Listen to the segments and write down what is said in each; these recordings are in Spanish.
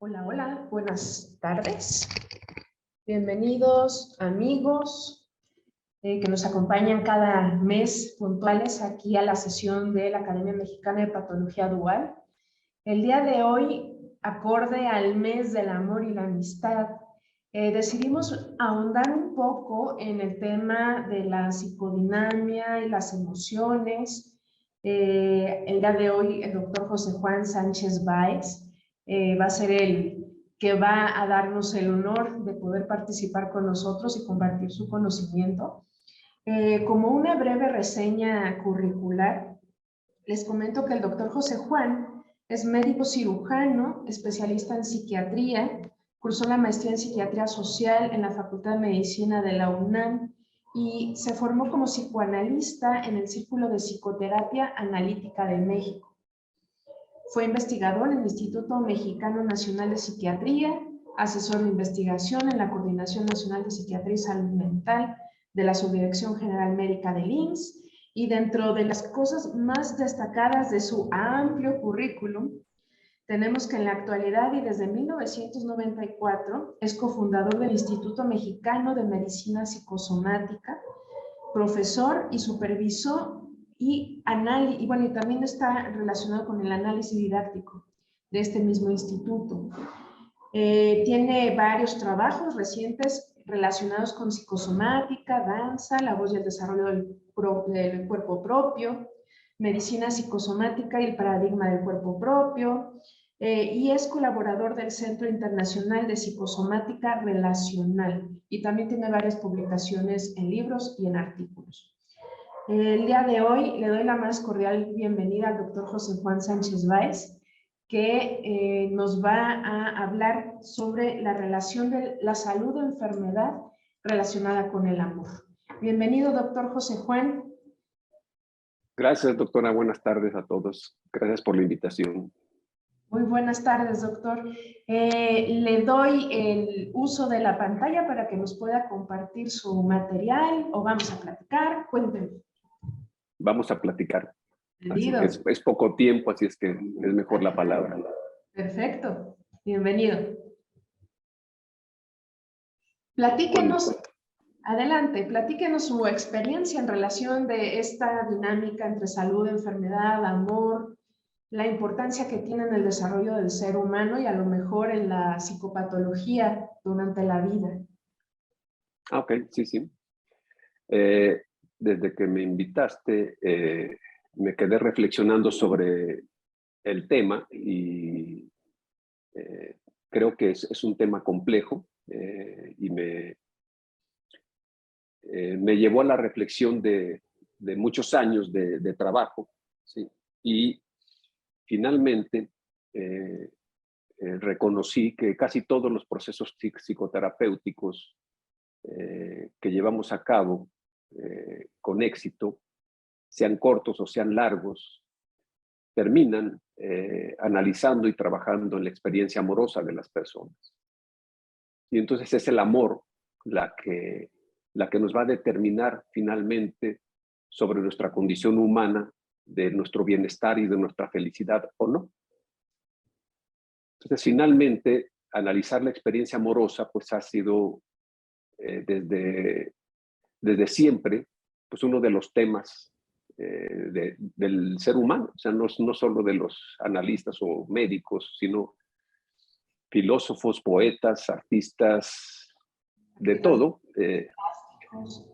Hola, hola, buenas tardes. Bienvenidos amigos que nos acompañan cada mes puntuales aquí a la sesión de la Academia Mexicana de Patología Dual. El día de hoy, acorde al mes del amor y la amistad, decidimos ahondar un poco en el tema de la psicodinamia y las emociones. El día de hoy el doctor José Juan Sánchez Báez va a ser el que va a darnos el honor de poder participar con nosotros y compartir su conocimiento. Como una breve reseña curricular, les comento que el doctor José Juan es médico cirujano, especialista en psiquiatría, cursó la maestría en psiquiatría social en la Facultad de Medicina de la UNAM y se formó como psicoanalista en el Círculo de Psicoterapia Analítica de México. Fue investigador en el Instituto Mexicano Nacional de Psiquiatría, asesor de investigación en la Coordinación Nacional de Psiquiatría y Salud Mental de la Subdirección General Médica del IMSS, y dentro de las cosas más destacadas de su amplio currículum, tenemos que en la actualidad y desde 1994 es cofundador del Instituto Mexicano de Medicina Psicosomática, profesor y supervisor y también está relacionado con el análisis didáctico de este mismo instituto. Tiene varios trabajos recientes relacionados con psicosomática, danza, la voz y el desarrollo del cuerpo propio, medicina psicosomática y el paradigma del cuerpo propio, y es colaborador del Centro Internacional de Psicosomática Relacional y también tiene varias publicaciones en libros y en artículos. El día de hoy le doy la más cordial bienvenida al doctor José Juan Sánchez Báez, que nos va a hablar sobre la relación de la salud-enfermedad relacionada con el amor. Bienvenido, doctor José Juan. Gracias, doctora. Buenas tardes a todos. Gracias por la invitación. Muy buenas tardes, doctor. Le doy el uso de la pantalla para que nos pueda compartir su material o vamos a platicar. Cuéntenme. Vamos a platicar. Así es poco tiempo, así es que es mejor la palabra. Perfecto. Bienvenido. Platíquenos, adelante, platíquenos su experiencia en relación de esta dinámica entre salud, enfermedad, amor, la importancia que tiene en el desarrollo del ser humano y a lo mejor en la psicopatología durante la vida. Ok, sí. Desde que me invitaste, me quedé reflexionando sobre el tema y creo que es un tema complejo y me llevó a la reflexión de muchos años de trabajo, ¿sí? Y finalmente reconocí que casi todos los procesos psicoterapéuticos que llevamos a cabo con éxito, sean cortos o sean largos, terminan analizando y trabajando en la experiencia amorosa de las personas. Y entonces es el amor la que nos va a determinar finalmente sobre nuestra condición humana, de nuestro bienestar y de nuestra felicidad o no. Entonces, finalmente, analizar la experiencia amorosa pues ha sido desde siempre pues uno de los temas del ser humano, o sea, no solo de los analistas o médicos, sino filósofos, poetas, artistas, de todo.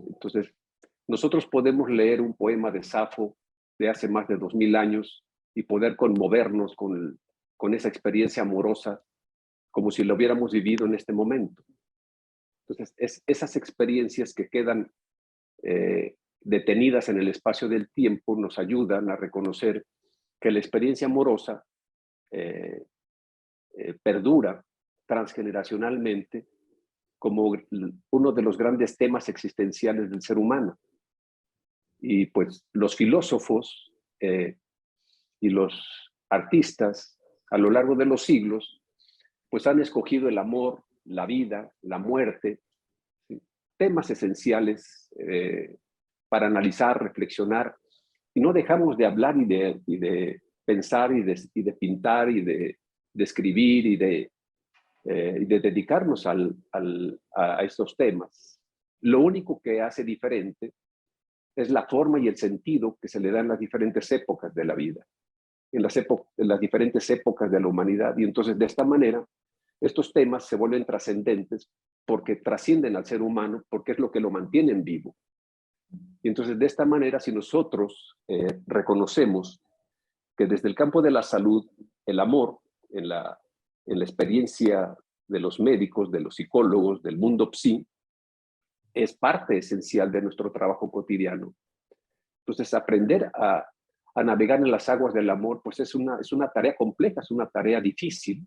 Entonces, nosotros podemos leer un poema de Safo de hace más de 2000 años y poder conmovernos con esa experiencia amorosa como si lo hubiéramos vivido en este momento. Entonces, esas experiencias que quedan detenidas en el espacio del tiempo nos ayudan a reconocer que la experiencia amorosa perdura transgeneracionalmente como uno de los grandes temas existenciales del ser humano. Y pues los filósofos y los artistas a lo largo de los siglos pues han escogido el amor, la vida, la muerte, ¿sí? Temas esenciales para analizar, reflexionar, y no dejamos de hablar y de pensar y de pintar y de escribir y de y de dedicarnos a estos temas. Lo único que hace diferente es la forma y el sentido que se le da en las diferentes épocas de la vida, en las diferentes épocas de la humanidad. Y entonces, de esta manera, estos temas se vuelven trascendentes porque trascienden al ser humano, porque es lo que lo mantiene en vivo. Y entonces, de esta manera, si nosotros reconocemos que desde el campo de la salud, el amor, en la experiencia de los médicos, de los psicólogos, del mundo psi, es parte esencial de nuestro trabajo cotidiano. Entonces, aprender a navegar en las aguas del amor, pues es una tarea compleja, es una tarea difícil,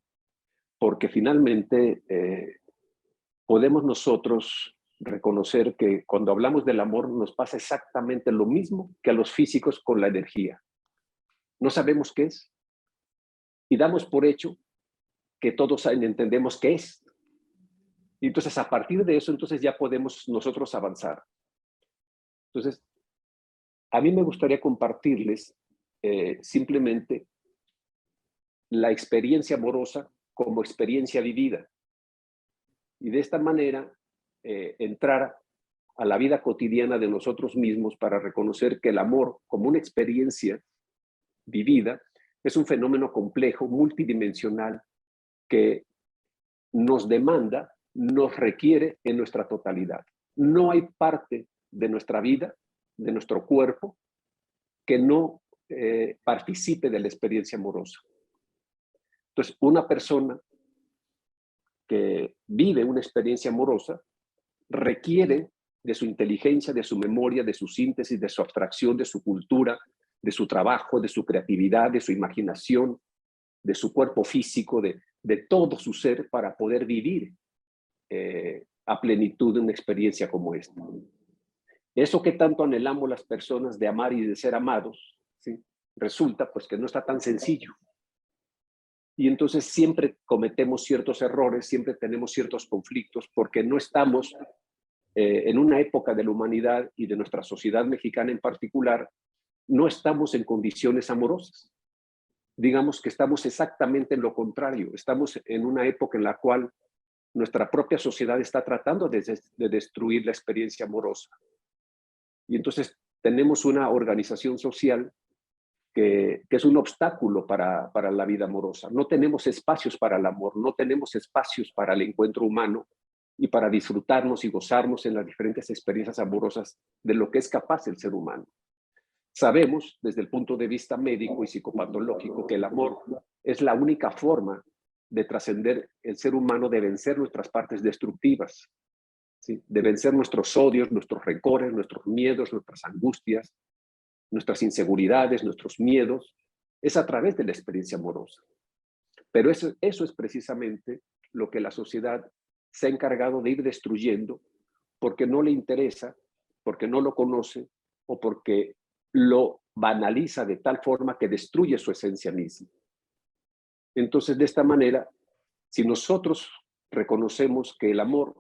porque finalmente podemos nosotros reconocer que cuando hablamos del amor nos pasa exactamente lo mismo que a los físicos con la energía. No sabemos qué es y damos por hecho que todos entendemos qué es. Y entonces, a partir de eso, entonces ya podemos nosotros avanzar. Entonces, a mí me gustaría compartirles simplemente la experiencia amorosa como experiencia vivida. Y de esta manera, entrar a la vida cotidiana de nosotros mismos para reconocer que el amor como una experiencia vivida es un fenómeno complejo, multidimensional, que nos demanda, nos requiere en nuestra totalidad. No hay parte de nuestra vida, de nuestro cuerpo, que no participe de la experiencia amorosa. Entonces, una persona que vive una experiencia amorosa requiere de su inteligencia, de su memoria, de su síntesis, de su abstracción, de su cultura, de su trabajo, de su creatividad, de su imaginación, de su cuerpo físico, de todo su ser para poder vivir a plenitud una experiencia como esta. Eso que tanto anhelamos las personas de amar y de ser amados, ¿sí? Resulta pues que no está tan sencillo. Y entonces siempre cometemos ciertos errores, siempre tenemos ciertos conflictos, porque no estamos en una época de la humanidad y de nuestra sociedad mexicana en particular, no estamos en condiciones amorosas. Digamos que estamos exactamente en lo contrario. Estamos en una época en la cual nuestra propia sociedad está tratando de destruir la experiencia amorosa. Y entonces tenemos una organización social que es un obstáculo para la vida amorosa. No tenemos espacios para el amor, no tenemos espacios para el encuentro humano y para disfrutarnos y gozarnos en las diferentes experiencias amorosas de lo que es capaz el ser humano. Sabemos, desde el punto de vista médico y psicopatológico, que el amor es la única forma de trascender el ser humano, de vencer nuestras partes destructivas, ¿sí? De vencer nuestros odios, nuestros rencores, nuestros miedos, nuestras angustias, nuestras inseguridades, nuestros miedos, es a través de la experiencia amorosa. Pero eso es precisamente lo que la sociedad se ha encargado de ir destruyendo porque no le interesa, porque no lo conoce o porque lo banaliza de tal forma que destruye su esencia misma. Entonces, de esta manera, si nosotros reconocemos que el amor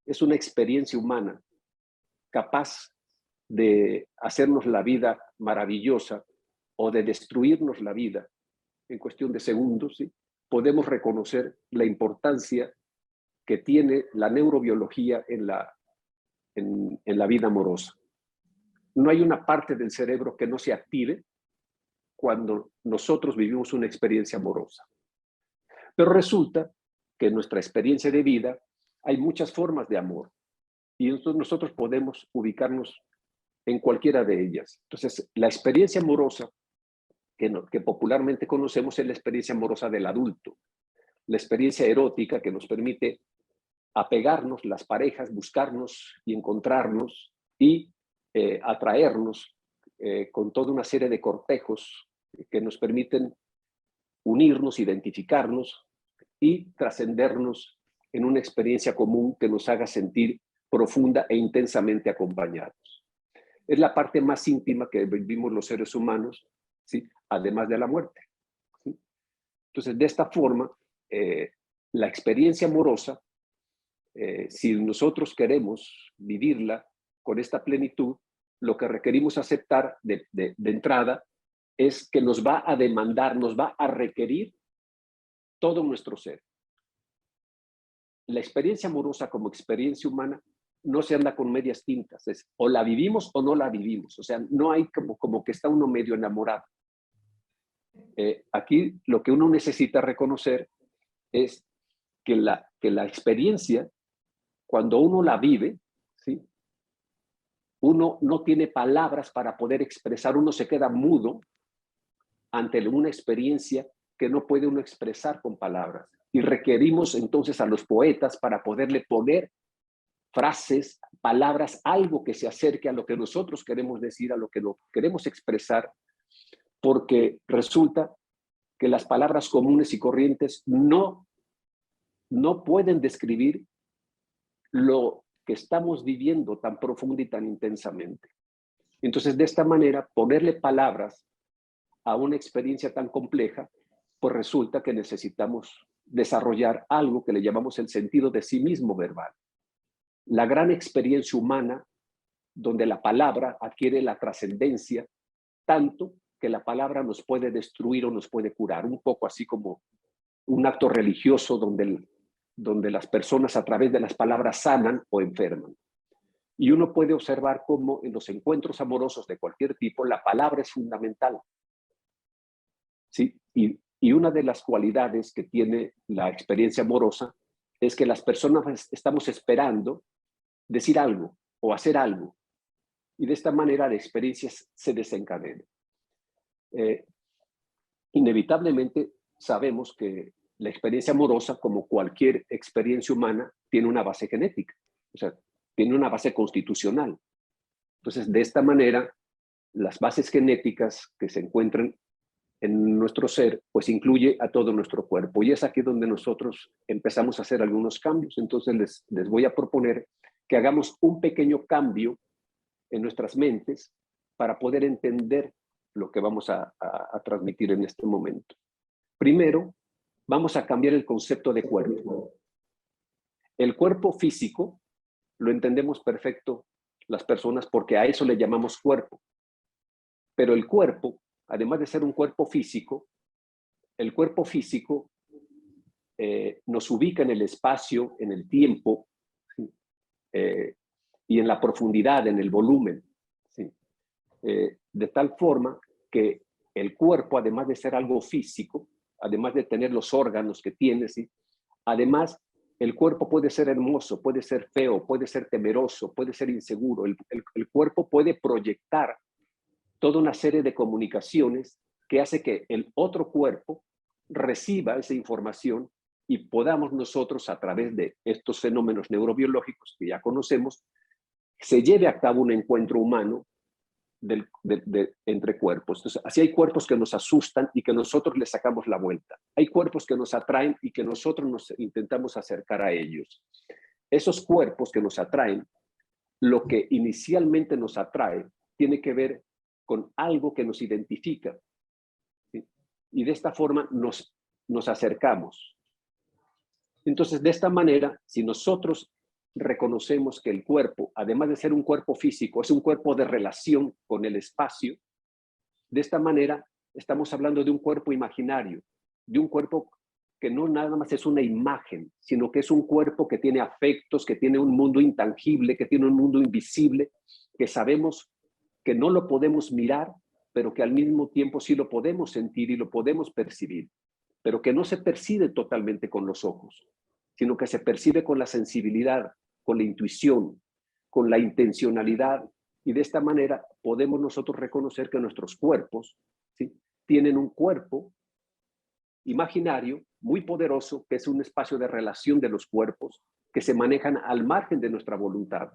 es una experiencia humana capaz de hacernos la vida maravillosa o de destruirnos la vida en cuestión de segundos, ¿sí? Podemos reconocer la importancia que tiene la neurobiología en la vida amorosa. No hay una parte del cerebro que no se active cuando nosotros vivimos una experiencia amorosa. Pero resulta que en nuestra experiencia de vida hay muchas formas de amor y entonces nosotros podemos ubicarnos en cualquiera de ellas. Entonces, la experiencia amorosa que popularmente conocemos es la experiencia amorosa del adulto, la experiencia erótica que nos permite apegarnos, las parejas, buscarnos y encontrarnos y atraernos con toda una serie de cortejos que nos permiten unirnos, identificarnos y trascendernos en una experiencia común que nos haga sentir profunda e intensamente acompañados. Es la parte más íntima que vivimos los seres humanos, ¿sí? Además de la muerte, ¿sí? Entonces, de esta forma, la experiencia amorosa, si nosotros queremos vivirla con esta plenitud, lo que requerimos aceptar de entrada es que nos va a demandar, nos va a requerir todo nuestro ser. la experiencia amorosa como experiencia humana no se anda con medias tintas, es o la vivimos o no la vivimos, o sea, no hay como que está uno medio enamorado. Aquí lo que uno necesita reconocer es que la experiencia, cuando uno la vive, ¿sí? Uno no tiene palabras para poder expresar, uno se queda mudo ante una experiencia que no puede uno expresar con palabras. Y requerimos entonces a los poetas para poderle poner frases, palabras, algo que se acerque a lo que nosotros queremos decir, a lo que queremos expresar, porque resulta que las palabras comunes y corrientes no pueden describir lo que estamos viviendo tan profundo y tan intensamente. Entonces, de esta manera, ponerle palabras a una experiencia tan compleja, pues resulta que necesitamos desarrollar algo que le llamamos el sentido de sí mismo verbal. La gran experiencia humana, donde la palabra adquiere la trascendencia, tanto que la palabra nos puede destruir o nos puede curar, un poco así como un acto religioso donde las personas a través de las palabras sanan o enferman. Y uno puede observar cómo en los encuentros amorosos de cualquier tipo, la palabra es fundamental. ¿Sí? Y una de las cualidades que tiene la experiencia amorosa es que las personas estamos esperando decir algo o hacer algo. Y de esta manera la experiencia se desencadena. Inevitablemente sabemos que la experiencia amorosa, como cualquier experiencia humana, tiene una base genética, o sea, tiene una base constitucional. Entonces, de esta manera, las bases genéticas que se encuentran en nuestro ser, pues incluye a todo nuestro cuerpo. Y es aquí donde nosotros empezamos a hacer algunos cambios. Entonces, les voy a proponer que hagamos un pequeño cambio en nuestras mentes para poder entender lo que vamos a transmitir en este momento. Primero, vamos a cambiar el concepto de cuerpo. El cuerpo físico lo entendemos perfecto las personas porque a eso le llamamos cuerpo. Pero el cuerpo, además de ser un cuerpo físico, el cuerpo físico nos ubica en el espacio, en el tiempo, ¿sí? Y en la profundidad, en el volumen, ¿sí? De tal forma que el cuerpo, además de ser algo físico, además de tener los órganos que tiene, ¿sí? Además, el cuerpo puede ser hermoso, puede ser feo, puede ser temeroso, puede ser inseguro. El cuerpo puede proyectar toda una serie de comunicaciones que hace que el otro cuerpo reciba esa información y podamos nosotros, a través de estos fenómenos neurobiológicos que ya conocemos, se lleve a cabo un encuentro humano entre cuerpos. Entonces, así hay cuerpos que nos asustan y que nosotros les sacamos la vuelta. Hay cuerpos que nos atraen y que nosotros nos intentamos acercar a ellos. Esos cuerpos que nos atraen, lo que inicialmente nos atrae, tiene que ver con algo que nos identifica, ¿sí? Y de esta forma nos acercamos. Entonces, de esta manera, si nosotros reconocemos que el cuerpo, además de ser un cuerpo físico, es un cuerpo de relación con el espacio, de esta manera estamos hablando de un cuerpo imaginario, de un cuerpo que no nada más es una imagen, sino que es un cuerpo que tiene afectos, que tiene un mundo intangible, que tiene un mundo invisible, que sabemos que no lo podemos mirar, pero que al mismo tiempo sí lo podemos sentir y lo podemos percibir, pero que no se percibe totalmente con los ojos, sino que se percibe con la sensibilidad, con la intuición, con la intencionalidad, y de esta manera podemos nosotros reconocer que nuestros cuerpos, ¿sí?, tienen un cuerpo imaginario muy poderoso, que es un espacio de relación de los cuerpos que se manejan al margen de nuestra voluntad.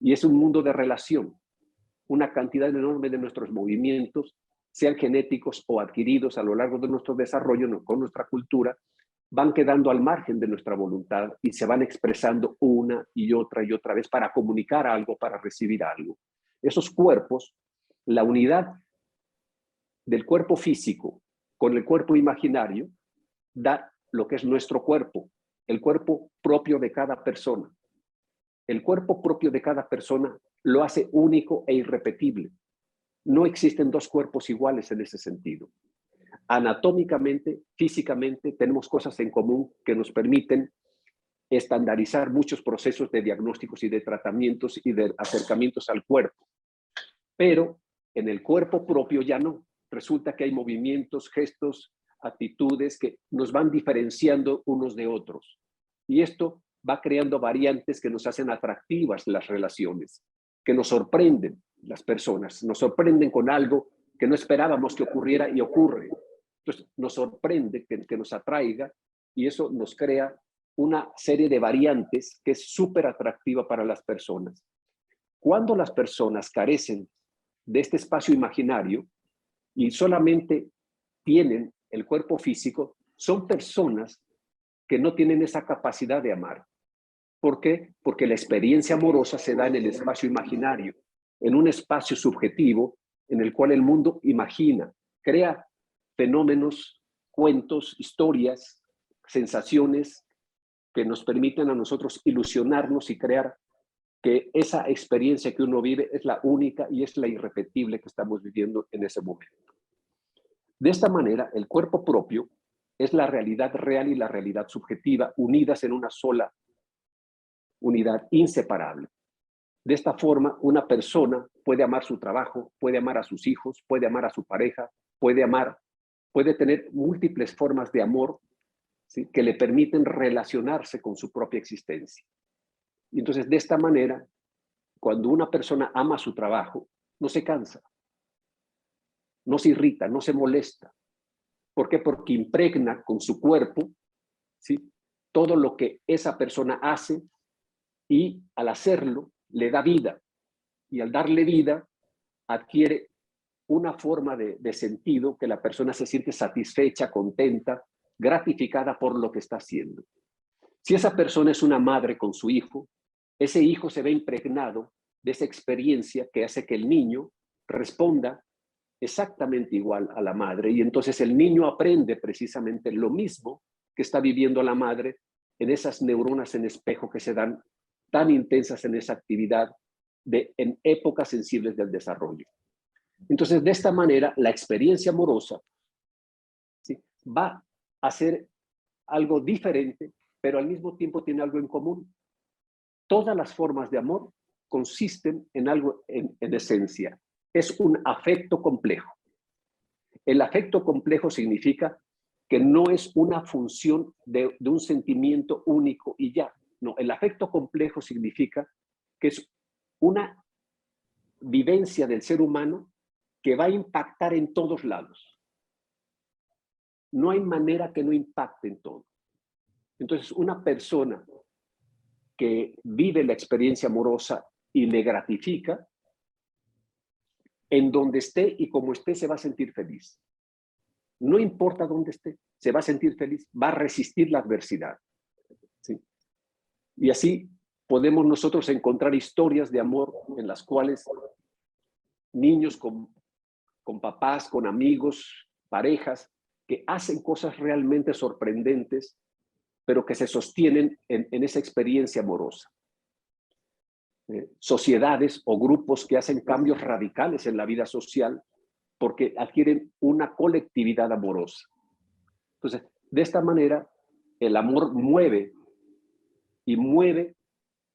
Y es un mundo de relación. Una cantidad enorme de nuestros movimientos, sean genéticos o adquiridos a lo largo de nuestro desarrollo con nuestra cultura, van quedando al margen de nuestra voluntad y se van expresando una y otra vez para comunicar algo, para recibir algo. Esos cuerpos, la unidad del cuerpo físico con el cuerpo imaginario, da lo que es nuestro cuerpo, el cuerpo propio de cada persona. El cuerpo propio de cada persona lo hace único e irrepetible. No existen dos cuerpos iguales en ese sentido. Anatómicamente, físicamente, tenemos cosas en común que nos permiten estandarizar muchos procesos de diagnósticos y de tratamientos y de acercamientos al cuerpo. Pero en el cuerpo propio ya no. Resulta que hay movimientos, gestos, actitudes que nos van diferenciando unos de otros. Y esto va creando variantes que nos hacen atractivas las relaciones, que nos sorprenden las personas, nos sorprenden con algo que no esperábamos que ocurriera y ocurre. Entonces nos sorprende que nos atraiga y eso nos crea una serie de variantes que es súper atractiva para las personas. Cuando las personas carecen de este espacio imaginario y solamente tienen el cuerpo físico, son personas que no tienen esa capacidad de amar. ¿Por qué? Porque la experiencia amorosa se da en el espacio imaginario, en un espacio subjetivo en el cual el mundo imagina, crea fenómenos, cuentos, historias, sensaciones que nos permiten a nosotros ilusionarnos y crear que esa experiencia que uno vive es la única y es la irrepetible que estamos viviendo en ese momento. De esta manera, el cuerpo propio es la realidad real y la realidad subjetiva unidas en una sola unidad inseparable. De esta forma, una persona puede amar su trabajo, puede amar a sus hijos, puede amar a su pareja, puede tener múltiples formas de amor, ¿sí?, que le permiten relacionarse con su propia existencia. Y entonces, de esta manera, cuando una persona ama su trabajo, no se cansa, no se irrita, no se molesta. ¿Por qué? Porque impregna con su cuerpo, ¿sí?, todo lo que esa persona hace y al hacerlo le da vida. Y al darle vida adquiere una forma de sentido que la persona se siente satisfecha, contenta, gratificada por lo que está haciendo. Si esa persona es una madre con su hijo, ese hijo se ve impregnado de esa experiencia que hace que el niño responda exactamente igual a la madre. Y entonces el niño aprende precisamente lo mismo que está viviendo la madre en esas neuronas en espejo que se dan tan intensas en esa actividad en épocas sensibles del desarrollo. Entonces, de esta manera, la experiencia amorosa, ¿sí?, va a ser algo diferente, pero al mismo tiempo tiene algo en común. Todas las formas de amor consisten en algo en esencia. Es un afecto complejo. El afecto complejo significa que no es una función de un sentimiento único y ya. No, el afecto complejo significa que es una vivencia del ser humano que va a impactar en todos lados. No hay manera que no impacte en todo. Entonces, una persona que vive la experiencia amorosa y le gratifica, en donde esté y como esté se va a sentir feliz. No importa dónde esté, se va a sentir feliz, va a resistir la adversidad. ¿Sí? Y así podemos nosotros encontrar historias de amor en las cuales niños con papás, con amigos, parejas, que hacen cosas realmente sorprendentes, pero que se sostienen en esa experiencia amorosa. Sociedades o grupos que hacen cambios radicales en la vida social porque adquieren una colectividad amorosa. Entonces, de esta manera, el amor mueve y mueve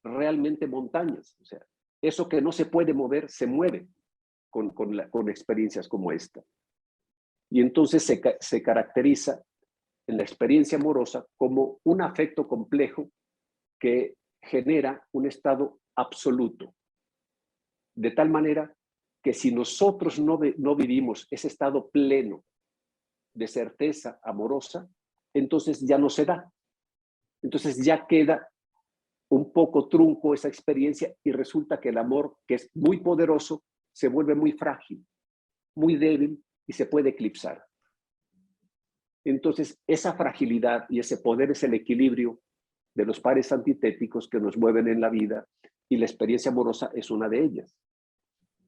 realmente montañas. O sea, eso que no se puede mover, se mueve con experiencias como esta. Y entonces se caracteriza en la experiencia amorosa como un afecto complejo que genera un estado absoluto. De tal manera que si nosotros no vivimos ese estado pleno de certeza amorosa, entonces ya no se da. Entonces ya queda un poco trunco esa experiencia y resulta que el amor, que es muy poderoso, se vuelve muy frágil, muy débil y se puede eclipsar. Entonces, esa fragilidad y ese poder es el equilibrio de los pares antitéticos que nos mueven en la vida y la experiencia amorosa es una de ellas.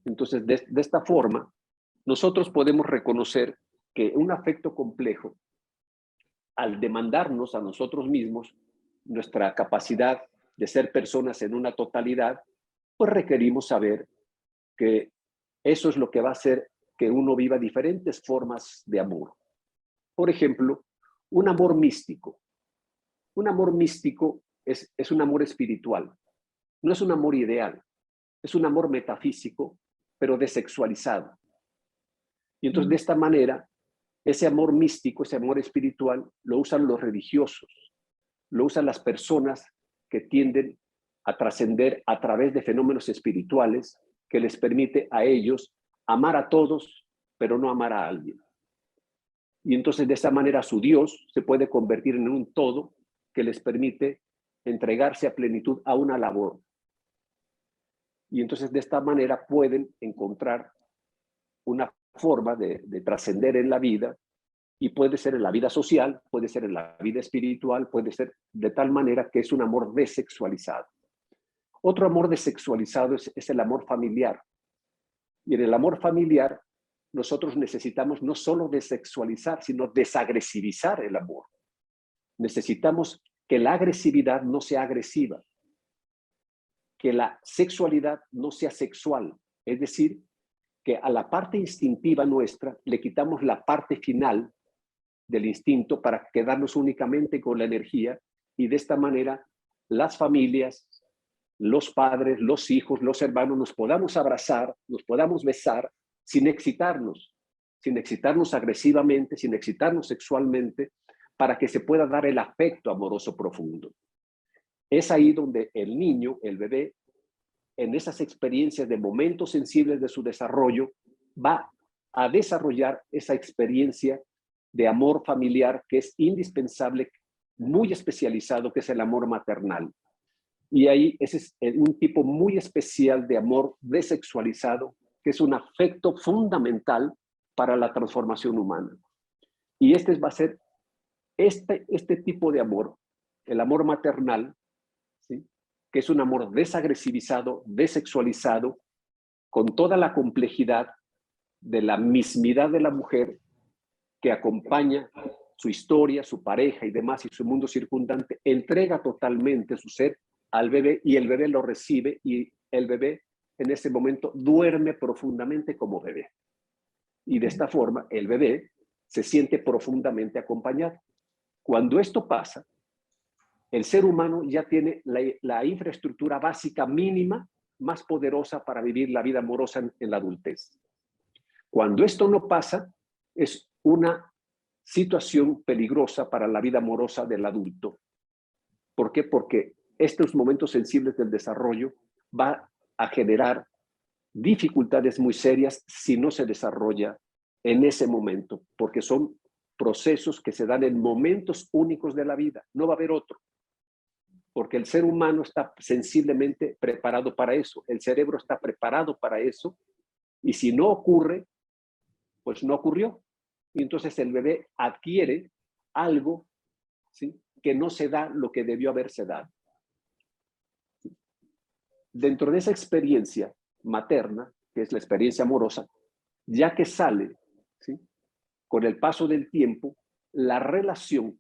Entonces, de esta forma, nosotros podemos reconocer que un afecto complejo, al demandarnos a nosotros mismos nuestra capacidad de ser personas en una totalidad, pues requerimos saber que eso es lo que va a hacer que uno viva diferentes formas de amor. Por ejemplo, un amor místico. Un amor místico es un amor espiritual. No es un amor ideal, es un amor metafísico, pero desexualizado. Y entonces de esta manera, ese amor místico, ese amor espiritual, lo usan los religiosos, lo usan las personas que tienden a trascender a través de fenómenos espirituales que les permite a ellos amar a todos, pero no amar a alguien. Y entonces de esa manera su Dios se puede convertir en un todo que les permite entregarse a plenitud a una labor. Y entonces de esta manera pueden encontrar una forma de trascender en la vida, y puede ser en la vida social, puede ser en la vida espiritual, puede ser de tal manera que es un amor desexualizado. Otro amor desexualizado es el amor familiar. Y en el amor familiar nosotros necesitamos no solo desexualizar, sino desagresivizar el amor. Necesitamos que la agresividad no sea agresiva, que la sexualidad no sea sexual, es decir, que a la parte instintiva nuestra le quitamos la parte final del instinto para quedarnos únicamente con la energía, y de esta manera las familias, los padres, los hijos, los hermanos nos podamos abrazar, nos podamos besar sin excitarnos agresivamente, sin excitarnos sexualmente, para que se pueda dar el afecto amoroso profundo. Es ahí donde el niño, el bebé, en esas experiencias de momentos sensibles de su desarrollo, va a desarrollar esa experiencia de amor familiar que es indispensable, muy especializado, que es el amor maternal. Y ahí ese es un tipo muy especial de amor desexualizado, que es un afecto fundamental para la transformación humana. Y este va a ser este tipo de amor, el amor maternal, ¿sí? Que es un amor desagresivizado, desexualizado, con toda la complejidad de la mismidad de la mujer que acompaña su historia, su pareja y demás, y su mundo circundante, entrega totalmente su ser al bebé, y el bebé lo recibe, y el bebé en ese momento duerme profundamente como bebé. Y de esta forma el bebé se siente profundamente acompañado. Cuando esto pasa, el ser humano ya tiene la infraestructura básica mínima más poderosa para vivir la vida amorosa en la adultez. Cuando esto no pasa, es una situación peligrosa para la vida amorosa del adulto. ¿Por qué? Porque estos momentos sensibles del desarrollo va a generar dificultades muy serias si no se desarrolla en ese momento, porque son procesos que se dan en momentos únicos de la vida, no va a haber otro, porque el ser humano está sensiblemente preparado para eso, el cerebro está preparado para eso, y si no ocurre, pues no ocurrió. Y entonces el bebé adquiere algo, ¿sí?, que no se da lo que debió haberse dado. Dentro de esa experiencia materna, que es la experiencia amorosa, ya que sale, ¿sí?, con el paso del tiempo, la relación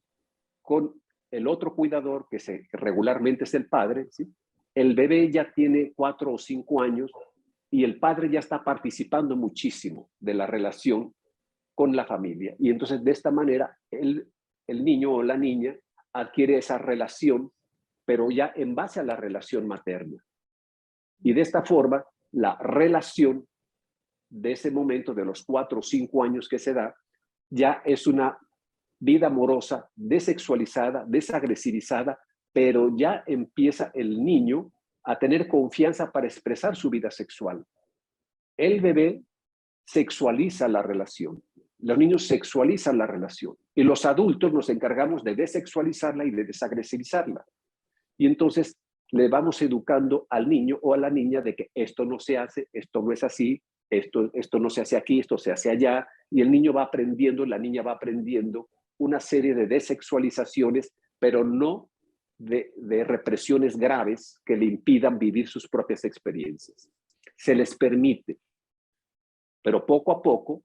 con el otro cuidador, que regularmente es el padre, ¿sí?, el bebé ya tiene 4 o 5 años y el padre ya está participando muchísimo de la relación con la familia. Y entonces de esta manera el niño o la niña adquiere esa relación, pero ya en base a la relación materna. Y de esta forma, la relación de ese momento, de los 4 o 5 años que se da, ya es una vida amorosa desexualizada, desagresivizada, pero ya empieza el niño a tener confianza para expresar su vida sexual. El bebé sexualiza la relación. Los niños sexualizan la relación y los adultos nos encargamos de desexualizarla y de desagresivizarla. Y entonces le vamos educando al niño o a la niña de que esto no se hace, esto no es así, esto no se hace aquí, esto se hace allá, y el niño va aprendiendo, la niña va aprendiendo una serie de desexualizaciones, pero no de represiones graves que le impidan vivir sus propias experiencias. Se les permite, pero poco a poco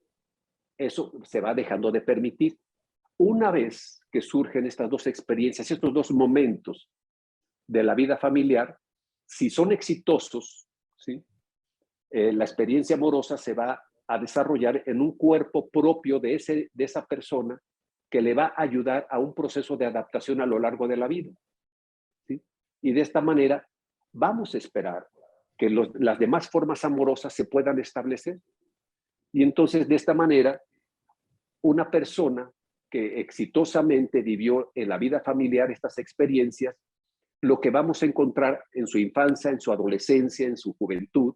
eso se va dejando de permitir. Una vez que surgen estas dos experiencias, estos dos momentos de la vida familiar, si son exitosos, ¿sí?, la experiencia amorosa se va a desarrollar en un cuerpo propio de esa persona, que le va a ayudar a un proceso de adaptación a lo largo de la vida, ¿sí? Y de esta manera vamos a esperar que las demás formas amorosas se puedan establecer. Y entonces de esta manera, una persona que exitosamente vivió en la vida familiar estas experiencias, lo que vamos a encontrar en su infancia, en su adolescencia, en su juventud,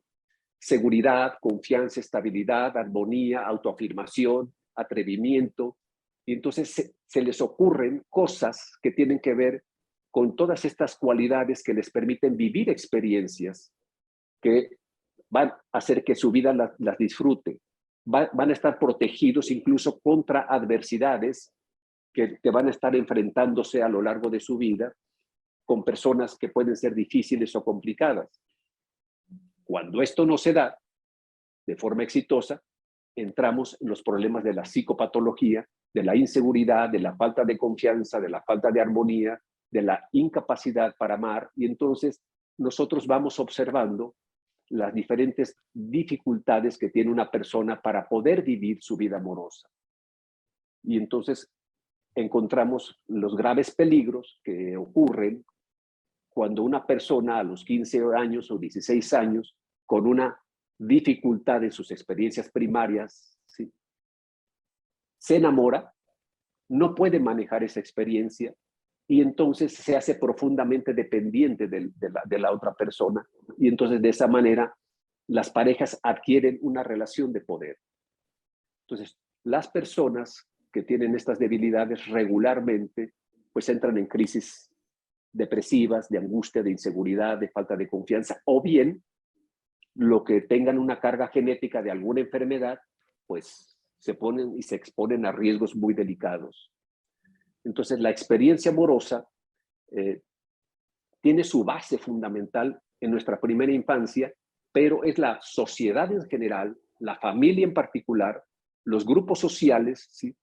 seguridad, confianza, estabilidad, armonía, autoafirmación, atrevimiento. Y entonces se les ocurren cosas que tienen que ver con todas estas cualidades que les permiten vivir experiencias que van a hacer que su vida las disfrute. Van a estar protegidos incluso contra adversidades que van a estar enfrentándose a lo largo de su vida con personas que pueden ser difíciles o complicadas. Cuando esto no se da de forma exitosa, entramos en los problemas de la psicopatología, de la inseguridad, de la falta de confianza, de la falta de armonía, de la incapacidad para amar, y entonces nosotros vamos observando las diferentes dificultades que tiene una persona para poder vivir su vida amorosa. Y entonces encontramos los graves peligros que ocurren cuando una persona a los 15 años o 16 años, con una dificultad en sus experiencias primarias, ¿sí?, se enamora, no puede manejar esa experiencia y entonces se hace profundamente dependiente de la otra persona. Y entonces de esa manera las parejas adquieren una relación de poder. Entonces las personas que tienen estas debilidades regularmente pues entran en crisis depresivas, de angustia, de inseguridad, de falta de confianza, o bien lo que tengan una carga genética de alguna enfermedad, pues se ponen y se exponen a riesgos muy delicados. Entonces la experiencia amorosa tiene su base fundamental en nuestra primera infancia, pero es la sociedad en general, la familia en particular, los grupos sociales, ¿sí?,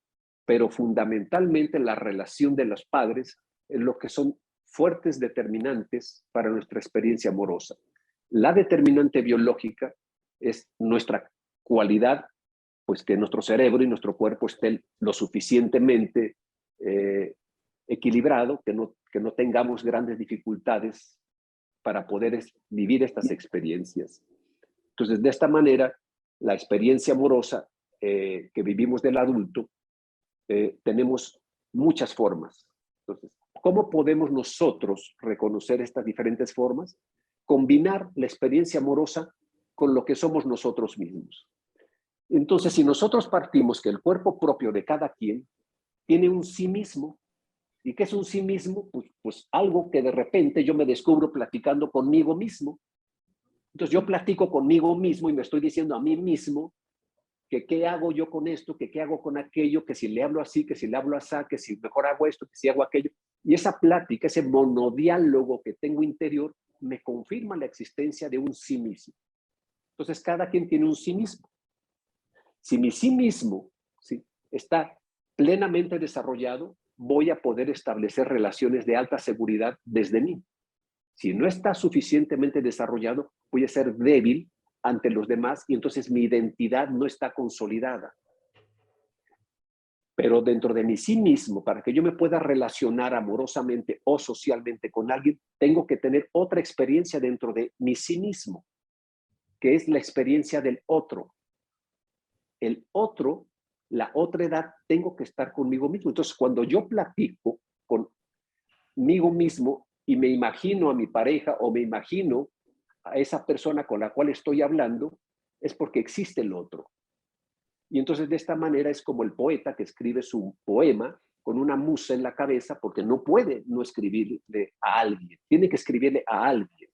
pero fundamentalmente la relación de los padres es lo que son fuertes determinantes para nuestra experiencia amorosa. La determinante biológica es nuestra cualidad, pues que nuestro cerebro y nuestro cuerpo estén lo suficientemente equilibrado, que no tengamos grandes dificultades para poder vivir estas experiencias. Entonces, de esta manera, la experiencia amorosa que vivimos del adulto, tenemos muchas formas. Entonces, ¿cómo podemos nosotros reconocer estas diferentes formas? Combinar la experiencia amorosa con lo que somos nosotros mismos. Entonces, si nosotros partimos que el cuerpo propio de cada quien tiene un sí mismo, ¿y qué es un sí mismo? Pues algo que de repente yo me descubro platicando conmigo mismo. Entonces yo platico conmigo mismo y me estoy diciendo a mí mismo que qué hago yo con esto, que qué hago con aquello, que si le hablo así, que si le hablo así, que si mejor hago esto, que si hago aquello. Y esa plática, ese monodiálogo que tengo interior, me confirma la existencia de un sí mismo. Entonces cada quien tiene un sí mismo. Si mi sí mismo, ¿sí?, está plenamente desarrollado, voy a poder establecer relaciones de alta seguridad desde mí. Si no está suficientemente desarrollado, voy a ser débil ante los demás y entonces mi identidad no está consolidada. Pero dentro de mi sí mismo, para que yo me pueda relacionar amorosamente o socialmente con alguien, tengo que tener otra experiencia dentro de mi sí mismo, que es la experiencia del otro. El otro, la otra edad, tengo que estar conmigo mismo. Entonces, cuando yo platico conmigo mismo y me imagino a mi pareja o me imagino a esa persona con la cual estoy hablando, es porque existe el otro. Y entonces de esta manera es como el poeta que escribe su poema con una musa en la cabeza porque no puede no escribirle a alguien, tiene que escribirle a alguien.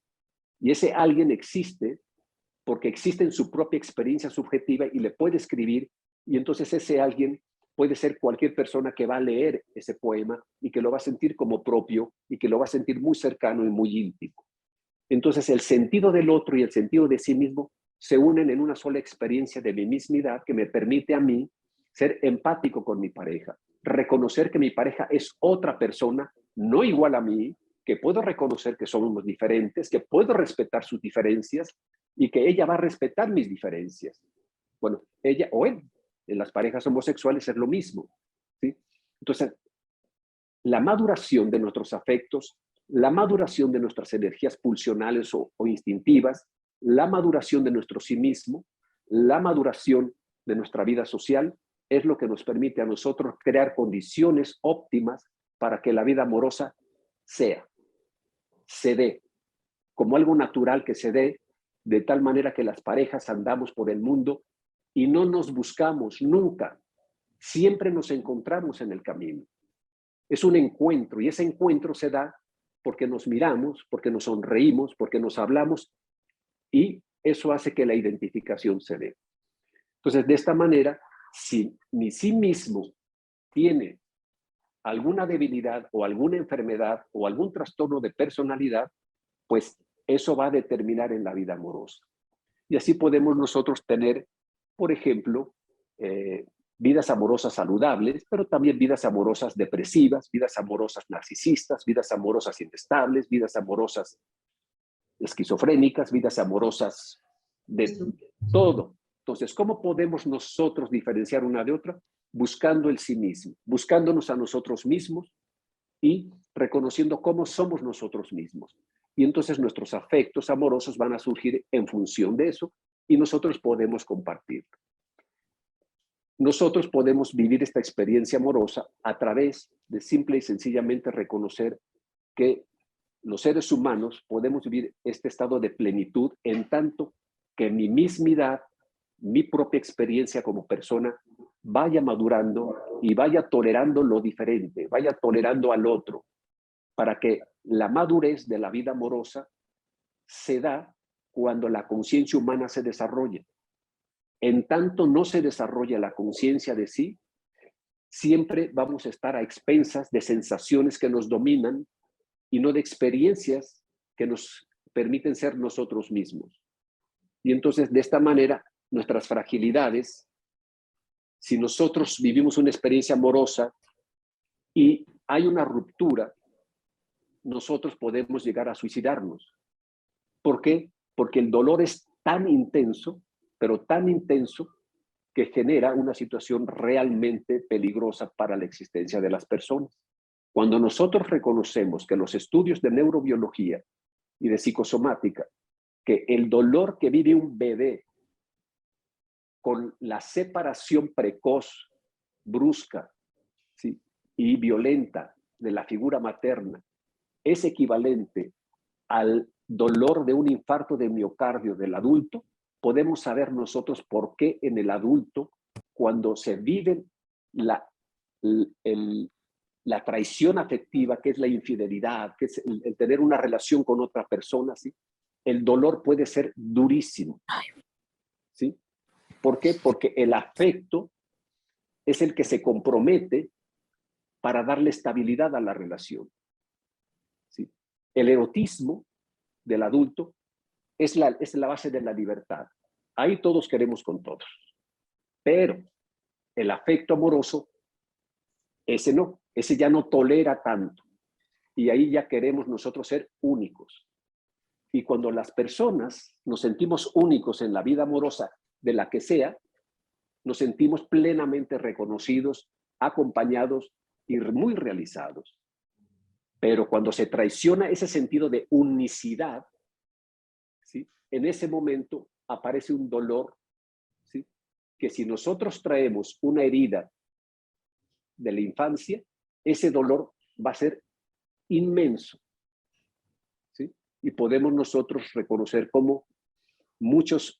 Y ese alguien existe porque existe en su propia experiencia subjetiva y le puede escribir, y entonces ese alguien puede ser cualquier persona que va a leer ese poema y que lo va a sentir como propio y que lo va a sentir muy cercano y muy íntimo. Entonces el sentido del otro y el sentido de sí mismo se unen en una sola experiencia de mi mismidad que me permite a mí ser empático con mi pareja, reconocer que mi pareja es otra persona, no igual a mí, que puedo reconocer que somos diferentes, que puedo respetar sus diferencias y que ella va a respetar mis diferencias. Bueno, ella o él, en las parejas homosexuales es lo mismo, ¿sí? Entonces, la maduración de nuestros afectos, la maduración de nuestras energías pulsionales o instintivas, la maduración de nuestro sí mismo, la maduración de nuestra vida social, es lo que nos permite a nosotros crear condiciones óptimas para que la vida amorosa se dé, como algo natural que se dé, de tal manera que las parejas andamos por el mundo y no nos buscamos nunca, siempre nos encontramos en el camino. Es un encuentro y ese encuentro se da porque nos miramos, porque nos sonreímos, porque nos hablamos y eso hace que la identificación se dé. Entonces, de esta manera, si mi sí mismo tiene alguna debilidad o alguna enfermedad o algún trastorno de personalidad, pues eso va a determinar en la vida amorosa. Y así podemos nosotros tener, por ejemplo, vidas amorosas saludables, pero también vidas amorosas depresivas, vidas amorosas narcisistas, vidas amorosas inestables, vidas amorosas esquizofrénicas, vidas amorosas de todo. Entonces, ¿cómo podemos nosotros diferenciar una de otra? Buscando el sí mismo, buscándonos a nosotros mismos y reconociendo cómo somos nosotros mismos. Y entonces nuestros afectos amorosos van a surgir en función de eso y nosotros podemos compartirlo. Nosotros podemos vivir esta experiencia amorosa a través de simple y sencillamente reconocer que los seres humanos podemos vivir este estado de plenitud en tanto que mi mismidad, mi propia experiencia como persona vaya madurando y vaya tolerando lo diferente, vaya tolerando al otro, para que la madurez de la vida amorosa se da cuando la conciencia humana se desarrolla. En tanto no se desarrolla la conciencia de sí, siempre vamos a estar a expensas de sensaciones que nos dominan y no de experiencias que nos permiten ser nosotros mismos. Y entonces, de esta manera, nuestras fragilidades, si nosotros vivimos una experiencia amorosa y hay una ruptura, nosotros podemos llegar a suicidarnos. ¿Por qué? Porque el dolor es tan intenso, pero tan intenso, que genera una situación realmente peligrosa para la existencia de las personas. Cuando nosotros reconocemos que los estudios de neurobiología y de psicosomática, que el dolor que vive un bebé con la separación precoz, brusca, ¿sí?, y violenta de la figura materna, es equivalente al dolor de un infarto de miocardio del adulto, podemos saber nosotros por qué en el adulto, cuando se vive la traición afectiva, que es la infidelidad, que es el tener una relación con otra persona, ¿sí?, el dolor puede ser durísimo. ¿Sí? ¿Por qué? Porque el afecto es el que se compromete para darle estabilidad a la relación. ¿Sí? El erotismo del adulto es la base de la libertad. Ahí todos queremos con todos. Pero el afecto amoroso, ese no, ese ya no tolera tanto. Y ahí ya queremos nosotros ser únicos. Y cuando las personas nos sentimos únicos en la vida amorosa, de la que sea, nos sentimos plenamente reconocidos, acompañados y muy realizados. Pero cuando se traiciona ese sentido de unicidad, ¿sí?, en ese momento aparece un dolor, ¿sí?, que si nosotros traemos una herida de la infancia, ese dolor va a ser inmenso. ¿Sí? Y podemos nosotros reconocer cómo muchas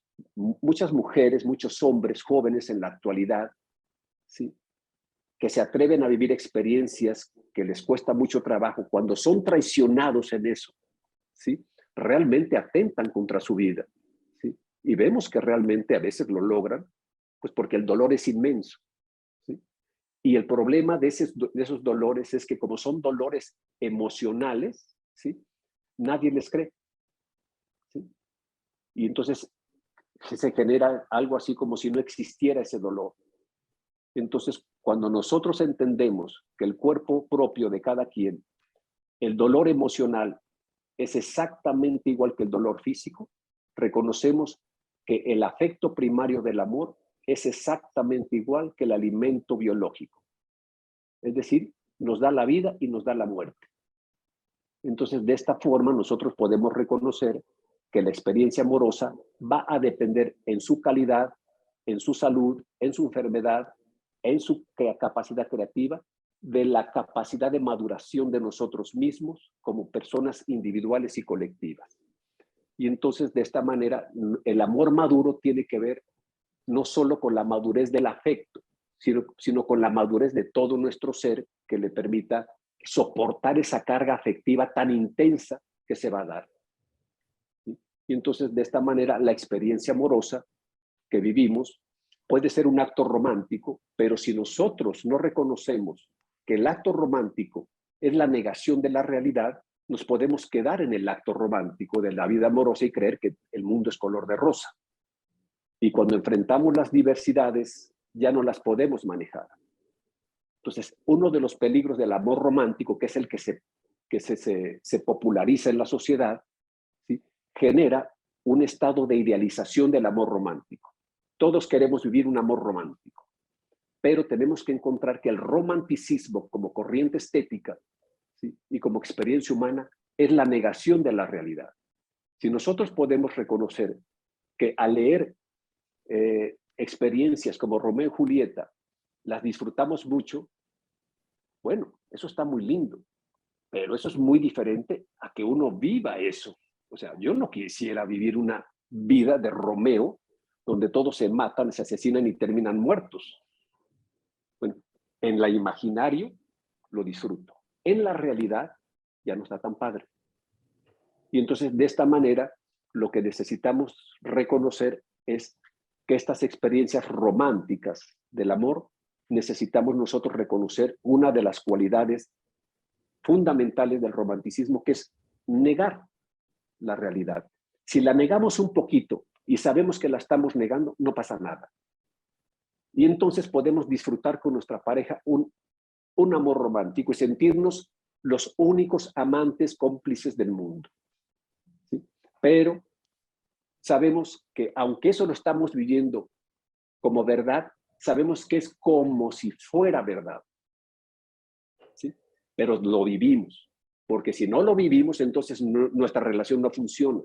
mujeres, muchos hombres jóvenes en la actualidad, ¿sí?, que se atreven a vivir experiencias que les cuesta mucho trabajo, cuando son traicionados en eso, ¿sí?, realmente atentan contra su vida, ¿sí? Y vemos que realmente a veces lo logran, pues porque el dolor es inmenso, ¿sí? Y el problema de esos dolores es que como son dolores emocionales, ¿sí?, nadie les cree, ¿sí? Y entonces se genera algo así como si no existiera ese dolor. Entonces, cuando nosotros entendemos que el cuerpo propio de cada quien, el dolor emocional es exactamente igual que el dolor físico, reconocemos que el afecto primario del amor es exactamente igual que el alimento biológico. Es decir, nos da la vida y nos da la muerte. Entonces, de esta forma, nosotros podemos reconocer que la experiencia amorosa va a depender en su calidad, en su salud, en su enfermedad, en su capacidad creativa, de la capacidad de maduración de nosotros mismos como personas individuales y colectivas. Y entonces, de esta manera, el amor maduro tiene que ver no solo con la madurez del afecto, sino con la madurez de todo nuestro ser que le permita soportar esa carga afectiva tan intensa que se va a dar. Y entonces, de esta manera, la experiencia amorosa que vivimos puede ser un acto romántico, pero si nosotros no reconocemos que el acto romántico es la negación de la realidad, nos podemos quedar en el acto romántico de la vida amorosa y creer que el mundo es color de rosa. Y cuando enfrentamos las diversidades, ya no las podemos manejar. Entonces, uno de los peligros del amor romántico, que es el que se populariza en la sociedad, ¿sí?, genera un estado de idealización del amor romántico. Todos queremos vivir un amor romántico, pero tenemos que encontrar que el romanticismo como corriente estética, ¿sí?, y como experiencia humana es la negación de la realidad. Si nosotros podemos reconocer que al leer experiencias como Romeo y Julieta las disfrutamos mucho, bueno, eso está muy lindo, pero eso es muy diferente a que uno viva eso. O sea, yo no quisiera vivir una vida de Romeo donde todos se matan, se asesinan y terminan muertos. Bueno, en la imaginario lo disfruto. En la realidad ya no está tan padre. Y entonces, de esta manera, lo que necesitamos reconocer es que estas experiencias románticas del amor, necesitamos nosotros reconocer una de las cualidades fundamentales del romanticismo, que es negar la realidad. Si la negamos un poquito y sabemos que la estamos negando, no pasa nada. Y entonces podemos disfrutar con nuestra pareja un amor romántico y sentirnos los únicos amantes cómplices del mundo. ¿Sí? Pero sabemos que aunque eso lo estamos viviendo como verdad, sabemos que es como si fuera verdad. ¿Sí? Pero lo vivimos, porque si no lo vivimos, entonces nuestra relación no funciona.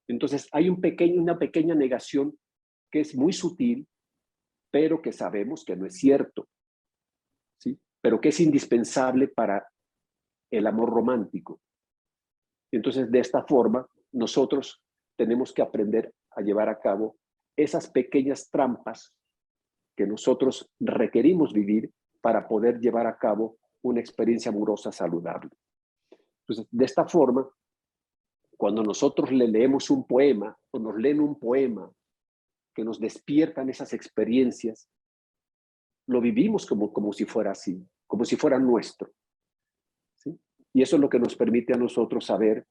Entonces hay una pequeña negación que es muy sutil, pero que sabemos que no es cierto, ¿sí?, pero que es indispensable para el amor romántico. Entonces, de esta forma, nosotros tenemos que aprender a llevar a cabo esas pequeñas trampas que nosotros requerimos vivir para poder llevar a cabo una experiencia amorosa saludable. Entonces, de esta forma, cuando nosotros le leemos un poema o nos leen un poema que nos despiertan esas experiencias, lo vivimos como si fuera así, como si fuera nuestro, ¿sí? Y eso es lo que nos permite a nosotros saber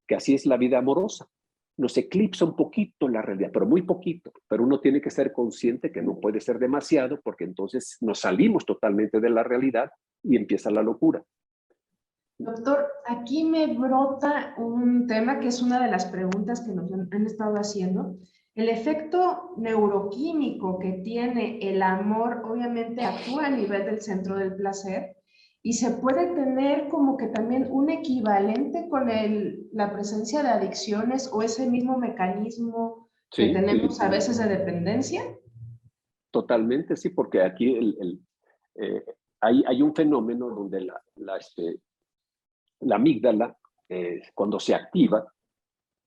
que así es la vida amorosa. Nos eclipsa un poquito la realidad, pero muy poquito. Pero uno tiene que ser consciente que no puede ser demasiado, porque entonces nos salimos totalmente de la realidad y empieza la locura. Doctor, aquí me brota un tema que es una de las preguntas que nos han estado haciendo. El efecto neuroquímico que tiene el amor obviamente actúa a nivel del centro del placer y se puede tener como que también un equivalente con la presencia de adicciones o ese mismo mecanismo que Sí, tenemos a veces de dependencia. totalmente, sí, porque aquí hay un fenómeno donde la amígdala, cuando se activa,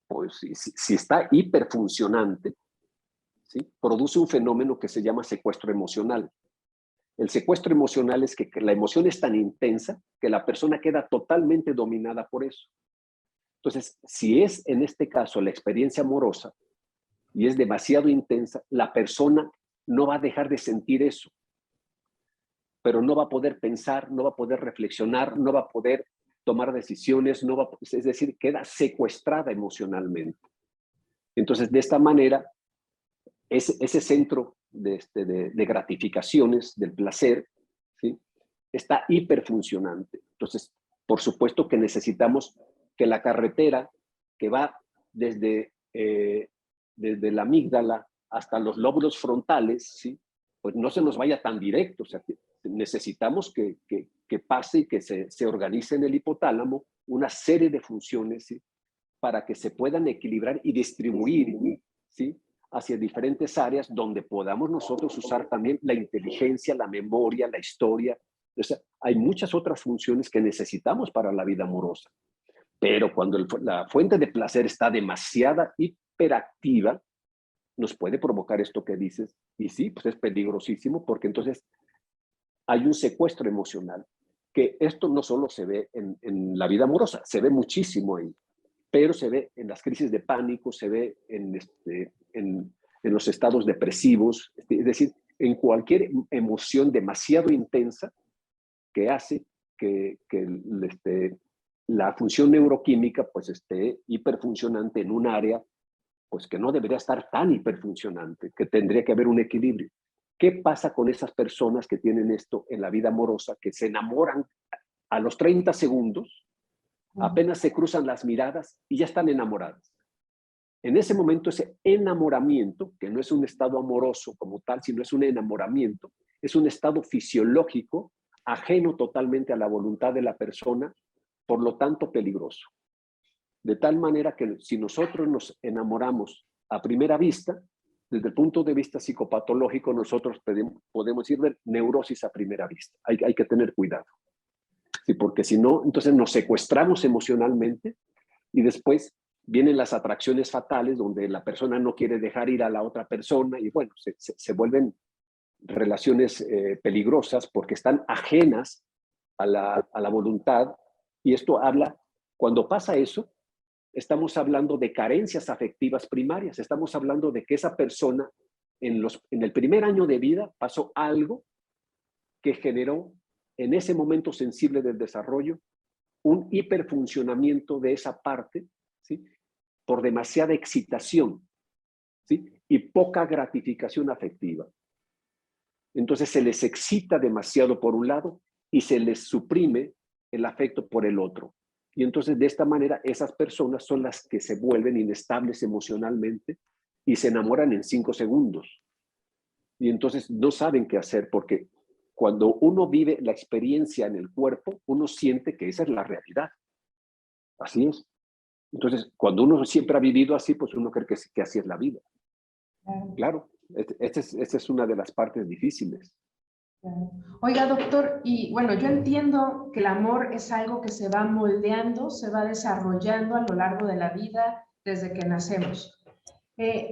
pues si está hiperfuncionante, ¿sí?, produce un fenómeno que se llama secuestro emocional. El secuestro emocional es que la emoción es tan intensa que la persona queda totalmente dominada por eso. Entonces, si es en este caso la experiencia amorosa y es demasiado intensa, la persona no va a dejar de sentir eso, pero no va a poder pensar, no va a poder reflexionar, no va a poder tomar decisiones, es decir, queda secuestrada emocionalmente. Entonces, de esta manera, ese centro de gratificaciones, del placer, ¿sí?, está hiperfuncionante. Entonces, por supuesto que necesitamos que la carretera que va desde la amígdala hasta los lóbulos frontales, ¿sí?, pues no se nos vaya tan directo. O sea, necesitamos que pase y que se organice en el hipotálamo una serie de funciones, ¿sí? Para que se puedan equilibrar y distribuir, ¿sí? Hacia diferentes áreas donde podamos nosotros usar también la inteligencia, la memoria, la historia. O sea, hay muchas otras funciones que necesitamos para la vida amorosa. Pero cuando la fuente de placer está demasiada hiperactiva, nos puede provocar esto que dices. Y sí, pues es peligrosísimo porque entonces hay un secuestro emocional. Que esto no solo se ve en la vida amorosa, se ve muchísimo ahí, pero se ve en las crisis de pánico, se ve en los estados depresivos, es decir, en cualquier emoción demasiado intensa que hace que la función neuroquímica pues esté hiperfuncionante en un área pues que no debería estar tan hiperfuncionante, que tendría que haber un equilibrio. ¿Qué pasa con esas personas que tienen esto en la vida amorosa, que se enamoran a los 30 segundos, apenas se cruzan las miradas y ya están enamoradas? En ese momento, ese enamoramiento, que no es un estado amoroso como tal, sino es un enamoramiento, es un estado fisiológico, ajeno totalmente a la voluntad de la persona, por lo tanto peligroso. De tal manera que si nosotros nos enamoramos a primera vista, desde el punto de vista psicopatológico, nosotros podemos decir neurosis a primera vista. Hay que tener cuidado. Sí, porque si no, entonces nos secuestramos emocionalmente y después vienen las atracciones fatales donde la persona no quiere dejar ir a la otra persona y bueno, se vuelven relaciones peligrosas porque están ajenas a la voluntad. Y esto habla, cuando pasa eso, estamos hablando de carencias afectivas primarias, estamos hablando de que esa persona en el primer año de vida pasó algo que generó en ese momento sensible del desarrollo un hiperfuncionamiento de esa parte, ¿sí? Por demasiada excitación, ¿sí? Y poca gratificación afectiva. Entonces se les excita demasiado por un lado y se les suprime el afecto por el otro. Y entonces de esta manera esas personas son las que se vuelven inestables emocionalmente y se enamoran en 5 segundos. Y entonces no saben qué hacer porque cuando uno vive la experiencia en el cuerpo, uno siente que esa es la realidad. Así es. Entonces, cuando uno siempre ha vivido así, pues uno cree que así es la vida. Claro, esta es una de las partes difíciles. Oiga, doctor, y bueno, yo entiendo que el amor es algo que se va moldeando, se va desarrollando a lo largo de la vida desde que nacemos.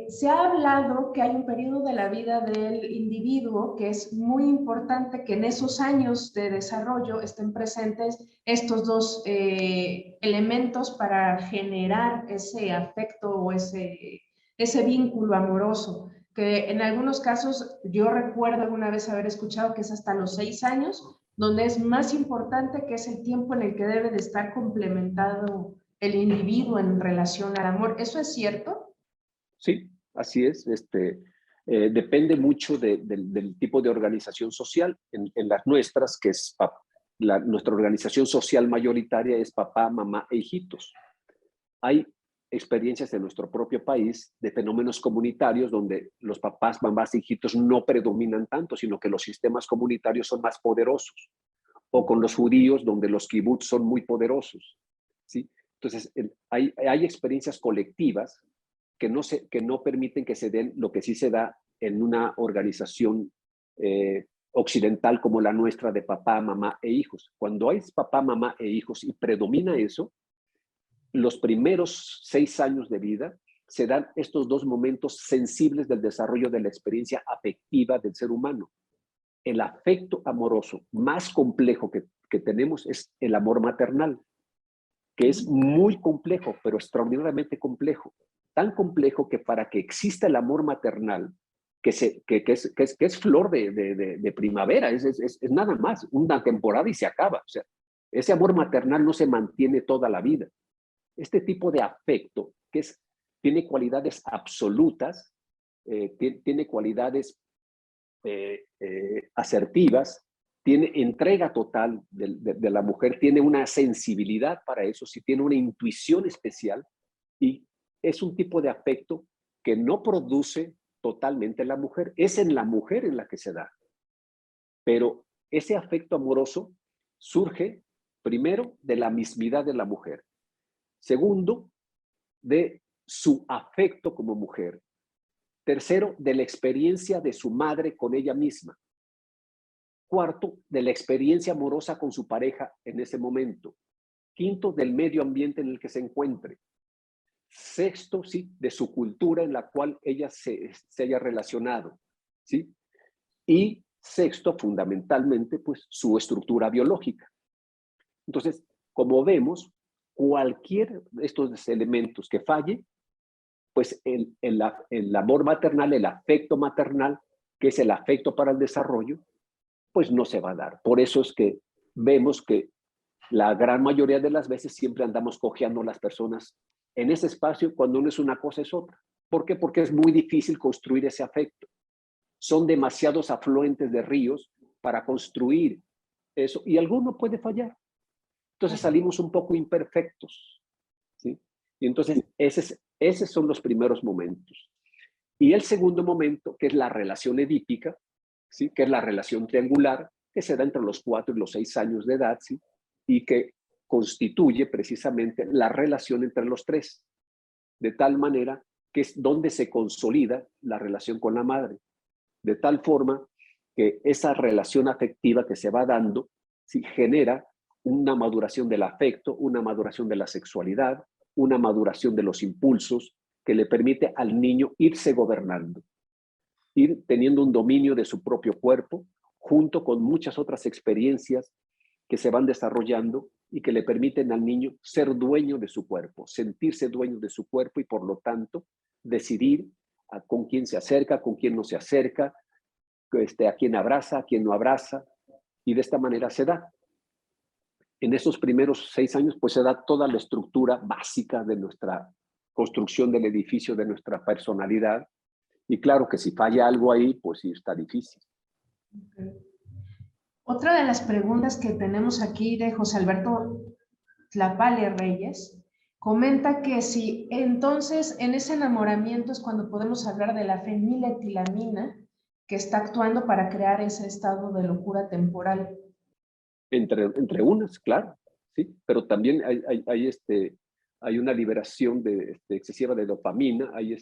Se ha hablado que hay un periodo de la vida del individuo que es muy importante que en esos años de desarrollo estén presentes estos dos elementos para generar ese afecto o ese vínculo amoroso, que en algunos casos yo recuerdo alguna vez haber escuchado que es hasta los 6 años, donde es más importante, que es el tiempo en el que debe de estar complementado el individuo en relación al amor. ¿Eso es cierto? Sí, así es. Depende mucho del tipo de organización social. En las nuestras, que es nuestra organización social mayoritaria es papá, mamá e hijitos. Hay experiencias en nuestro propio país de fenómenos comunitarios donde los papás, mamás e hijitos no predominan tanto, sino que los sistemas comunitarios son más poderosos. O con los judíos, donde los kibbutz son muy poderosos. ¿Sí? Entonces, hay experiencias colectivas que no permiten que se den lo que sí se da en una organización occidental como la nuestra de papá, mamá e hijos. Cuando hay papá, mamá e hijos y predomina eso, los primeros 6 años de vida se dan estos dos momentos sensibles del desarrollo de la experiencia afectiva del ser humano. El afecto amoroso más complejo que tenemos es el amor maternal, que es muy complejo, pero extraordinariamente complejo. Tan complejo que para que exista el amor maternal, que es flor de primavera, es nada más, una temporada y se acaba. O sea, ese amor maternal no se mantiene toda la vida. Este tipo de afecto, tiene cualidades absolutas, tiene cualidades asertivas, tiene entrega total de la mujer, tiene una sensibilidad para eso, sí tiene una intuición especial y es un tipo de afecto que no produce totalmente la mujer, es en la mujer en la que se da, pero ese afecto amoroso surge primero de la mismidad de la mujer. Segundo, de su afecto como mujer. Tercero, de la experiencia de su madre con ella misma. Cuarto, de la experiencia amorosa con su pareja en ese momento. Quinto, del medio ambiente en el que se encuentre. Sexto, sí, de su cultura en la cual ella se haya relacionado, ¿sí? Y sexto, fundamentalmente, pues su estructura biológica. Entonces, como vemos, cualquier de estos elementos que falle, pues el amor maternal, el afecto maternal, que es el afecto para el desarrollo, pues no se va a dar. Por eso es que vemos que la gran mayoría de las veces siempre andamos cojeando a las personas en ese espacio cuando no es una cosa es otra. ¿Por qué? Porque es muy difícil construir ese afecto. Son demasiados afluentes de ríos para construir eso y alguno puede fallar. Entonces salimos un poco imperfectos, ¿sí? Y entonces esos son los primeros momentos. Y el segundo momento, que es la relación edípica, ¿sí? Que es la relación triangular, que se da entre los 4 y los 6 años de edad, ¿sí? Y que constituye precisamente la relación entre los tres, de tal manera que es donde se consolida la relación con la madre, de tal forma que esa relación afectiva que se va dando, ¿sí? Genera una maduración del afecto, una maduración de la sexualidad, una maduración de los impulsos que le permite al niño irse gobernando, ir teniendo un dominio de su propio cuerpo, junto con muchas otras experiencias que se van desarrollando y que le permiten al niño ser dueño de su cuerpo, sentirse dueño de su cuerpo y por lo tanto decidir con quién se acerca, con quién no se acerca, a quién abraza, a quién no abraza, y de esta manera se da. En esos primeros 6 años, pues se da toda la estructura básica de nuestra construcción del edificio, de nuestra personalidad, y claro que si falla algo ahí, pues sí está difícil. Okay. Otra de las preguntas que tenemos aquí de José Alberto Tlapale Reyes, comenta que si entonces en ese enamoramiento es cuando podemos hablar de la feniletilamina que está actuando para crear ese estado de locura temporal. Entre unas, claro, sí, pero también hay una liberación excesiva de dopamina, hay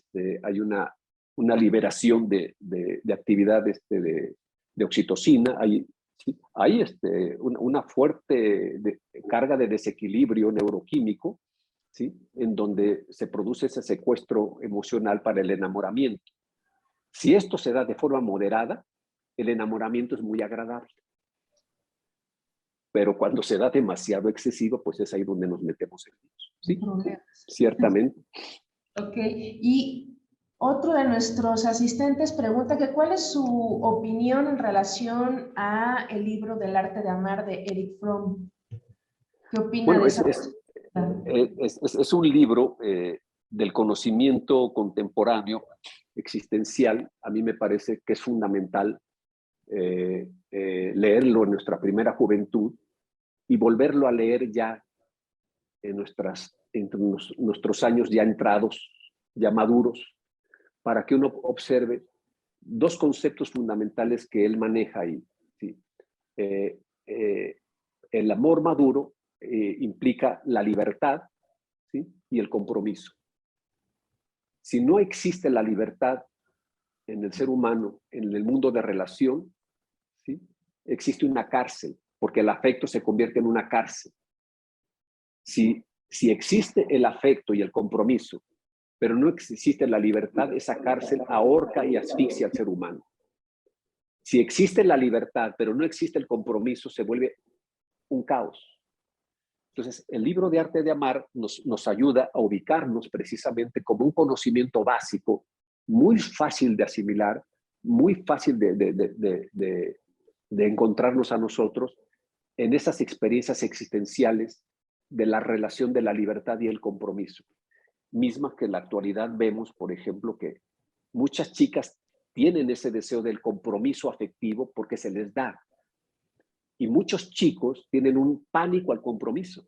una liberación de actividad de oxitocina, hay una fuerte carga de desequilibrio neuroquímico, ¿sí? En donde se produce ese secuestro emocional para el enamoramiento. Si esto se da de forma moderada, el enamoramiento es muy agradable. Pero cuando se da demasiado excesivo, pues es ahí donde nos metemos en ellos. Sí, ciertamente. Ok, y otro de nuestros asistentes pregunta que cuál es su opinión en relación a el libro del arte de amar de Erich Fromm. ¿Qué opina Bueno, de esa? es un libro del conocimiento contemporáneo, existencial. A mí me parece que es fundamental leerlo en nuestra primera juventud y volverlo a leer ya en nuestros años ya entrados, ya maduros, para que uno observe dos conceptos fundamentales que él maneja ahí. ¿Sí? El amor maduro implica la libertad, ¿sí? Y el compromiso. Si no existe la libertad en el ser humano, en el mundo de relación, ¿sí? Existe una cárcel, porque el afecto se convierte en una cárcel. Si existe el afecto y el compromiso, pero no existe la libertad, esa cárcel ahorca y asfixia al ser humano. Si existe la libertad, pero no existe el compromiso, se vuelve un caos. Entonces, el libro de Arte de Amar nos ayuda a ubicarnos precisamente como un conocimiento básico, muy fácil de asimilar, muy fácil de encontrarnos a nosotros en esas experiencias existenciales de la relación de la libertad y el compromiso. Misma que en la actualidad vemos, por ejemplo, que muchas chicas tienen ese deseo del compromiso afectivo porque se les da. Y muchos chicos tienen un pánico al compromiso.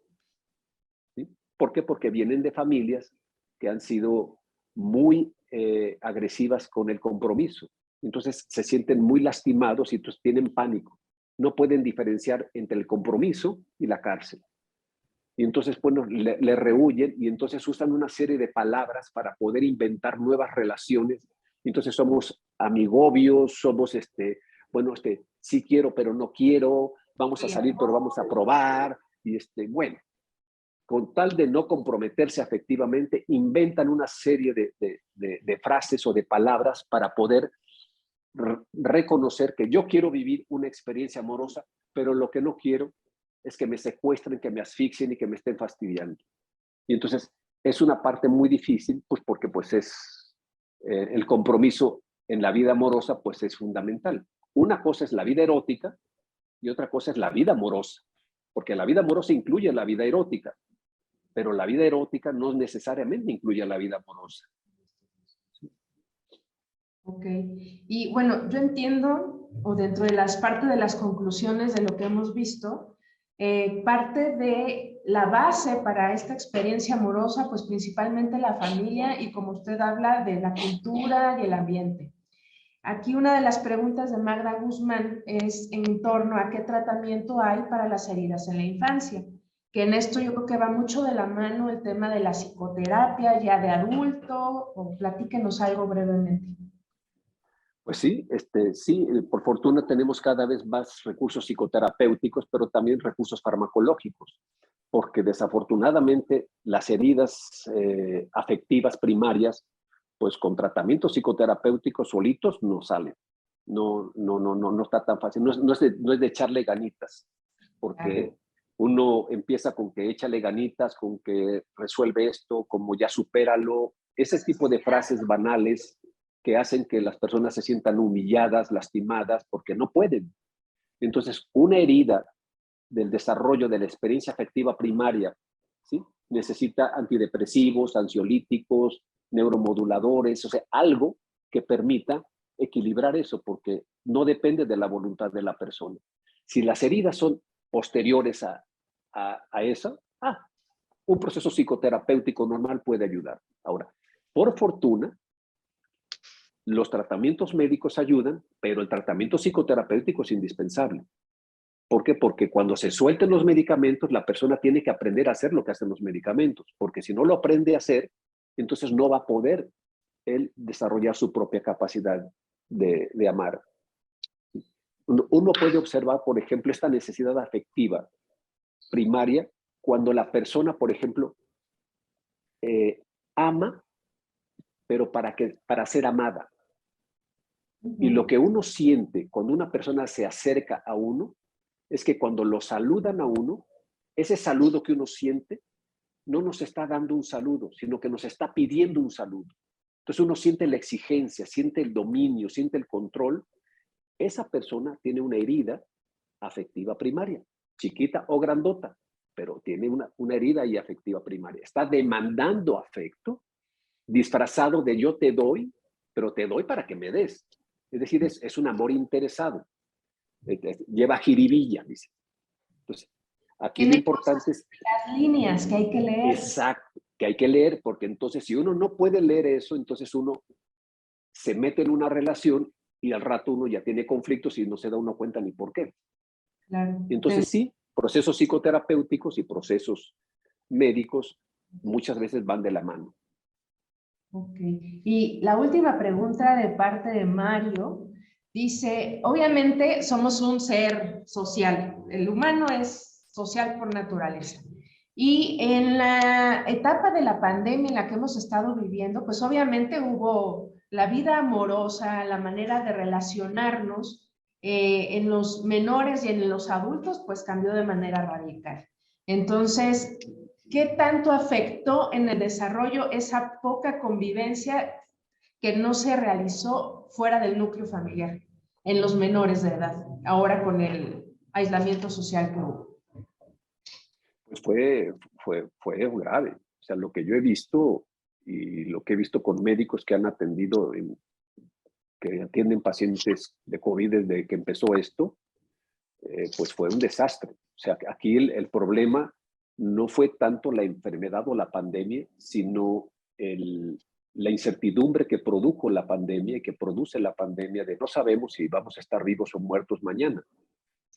¿Sí? ¿Por qué? Porque vienen de familias que han sido muy agresivas con el compromiso. Entonces se sienten muy lastimados y entonces tienen pánico. no pueden diferenciar entre el compromiso y la cárcel. Y entonces, bueno, le rehuyen y entonces usan una serie de palabras para poder inventar nuevas relaciones. Entonces somos amigobios, somos, bueno, sí quiero, pero no quiero, vamos a salir, pero vamos a probar. Y bueno, con tal de no comprometerse afectivamente, inventan una serie de frases o de palabras para poder reconocer que yo quiero vivir una experiencia amorosa, pero lo que no quiero es que me secuestren, que me asfixien y que me estén fastidiando. Y entonces es una parte muy difícil, pues porque pues es el compromiso en la vida amorosa, pues es fundamental. Una cosa es la vida erótica y otra cosa es la vida amorosa, porque la vida amorosa incluye la vida erótica, pero la vida erótica no necesariamente incluye la vida amorosa. Ok. Y bueno, yo entiendo, o dentro de las partes de las conclusiones de lo que hemos visto, parte de la base para esta experiencia amorosa, pues principalmente la familia y como usted habla de la cultura y el ambiente. Aquí una de las preguntas de Magda Guzmán es en torno a qué tratamiento hay para las heridas en la infancia, que en esto yo creo que va mucho de la mano el tema de la psicoterapia ya de adulto, o platíquenos algo brevemente. Pues sí, sí, por fortuna tenemos cada vez más recursos psicoterapéuticos, pero también recursos farmacológicos, porque desafortunadamente las heridas afectivas primarias, pues con tratamientos psicoterapéuticos solitos no salen. No está tan fácil. No es de echarle ganitas, porque uno empieza con que échale ganitas, con que resuelve esto, como ya supéralo, ese tipo de frases banales que hacen que las personas se sientan humilladas, lastimadas, porque no pueden. Entonces, una herida del desarrollo de la experiencia afectiva primaria, ¿sí? Necesita antidepresivos, ansiolíticos, neuromoduladores, o sea, algo que permita equilibrar eso, porque no depende de la voluntad de la persona. Si las heridas son posteriores a eso, un proceso psicoterapéutico normal puede ayudar. Ahora, por fortuna, los tratamientos médicos ayudan, pero el tratamiento psicoterapéutico es indispensable. ¿Por qué? Porque cuando se suelten los medicamentos, la persona tiene que aprender a hacer lo que hacen los medicamentos, porque si no lo aprende a hacer, entonces no va a poder él desarrollar su propia capacidad de amar. Uno puede observar, por ejemplo, esta necesidad afectiva primaria cuando la persona, por ejemplo, ama, pero para ser amada. Y lo que uno siente cuando una persona se acerca a uno es que cuando lo saludan a uno, ese saludo que uno siente no nos está dando un saludo, sino que nos está pidiendo un saludo. Entonces uno siente la exigencia, siente el dominio, siente el control. Esa persona tiene una herida afectiva primaria, chiquita o grandota, pero tiene una herida y afectiva primaria. Está demandando afecto, disfrazado de yo te doy, pero te doy para que me des. Es decir, es un amor interesado. Lleva jiribilla, dice. Entonces, aquí lo importante es... Las líneas que hay que leer. Exacto, que hay que leer, porque entonces si uno no puede leer eso, entonces uno se mete en una relación y al rato uno ya tiene conflictos y no se da uno cuenta ni por qué. Claro. Entonces sí, procesos psicoterapéuticos y procesos médicos muchas veces van de la mano. Ok. Y la última pregunta de parte de Mario dice, obviamente somos un ser social, el humano es social por naturaleza. Y en la etapa de la pandemia en la que hemos estado viviendo, pues obviamente hubo la vida amorosa, la manera de relacionarnos en los menores y en los adultos, pues cambió de manera radical. Entonces, ¿qué tanto afectó en el desarrollo esa poca convivencia que no se realizó fuera del núcleo familiar en los menores de edad, ahora con el aislamiento social que hubo? Pues fue grave. O sea, lo que yo he visto y lo que he visto con médicos que han atendido, que atienden pacientes de COVID desde que empezó esto, pues fue un desastre. O sea, aquí el problema no fue tanto la enfermedad o la pandemia, sino la incertidumbre que produjo la pandemia y que produce la pandemia de no sabemos si vamos a estar vivos o muertos mañana.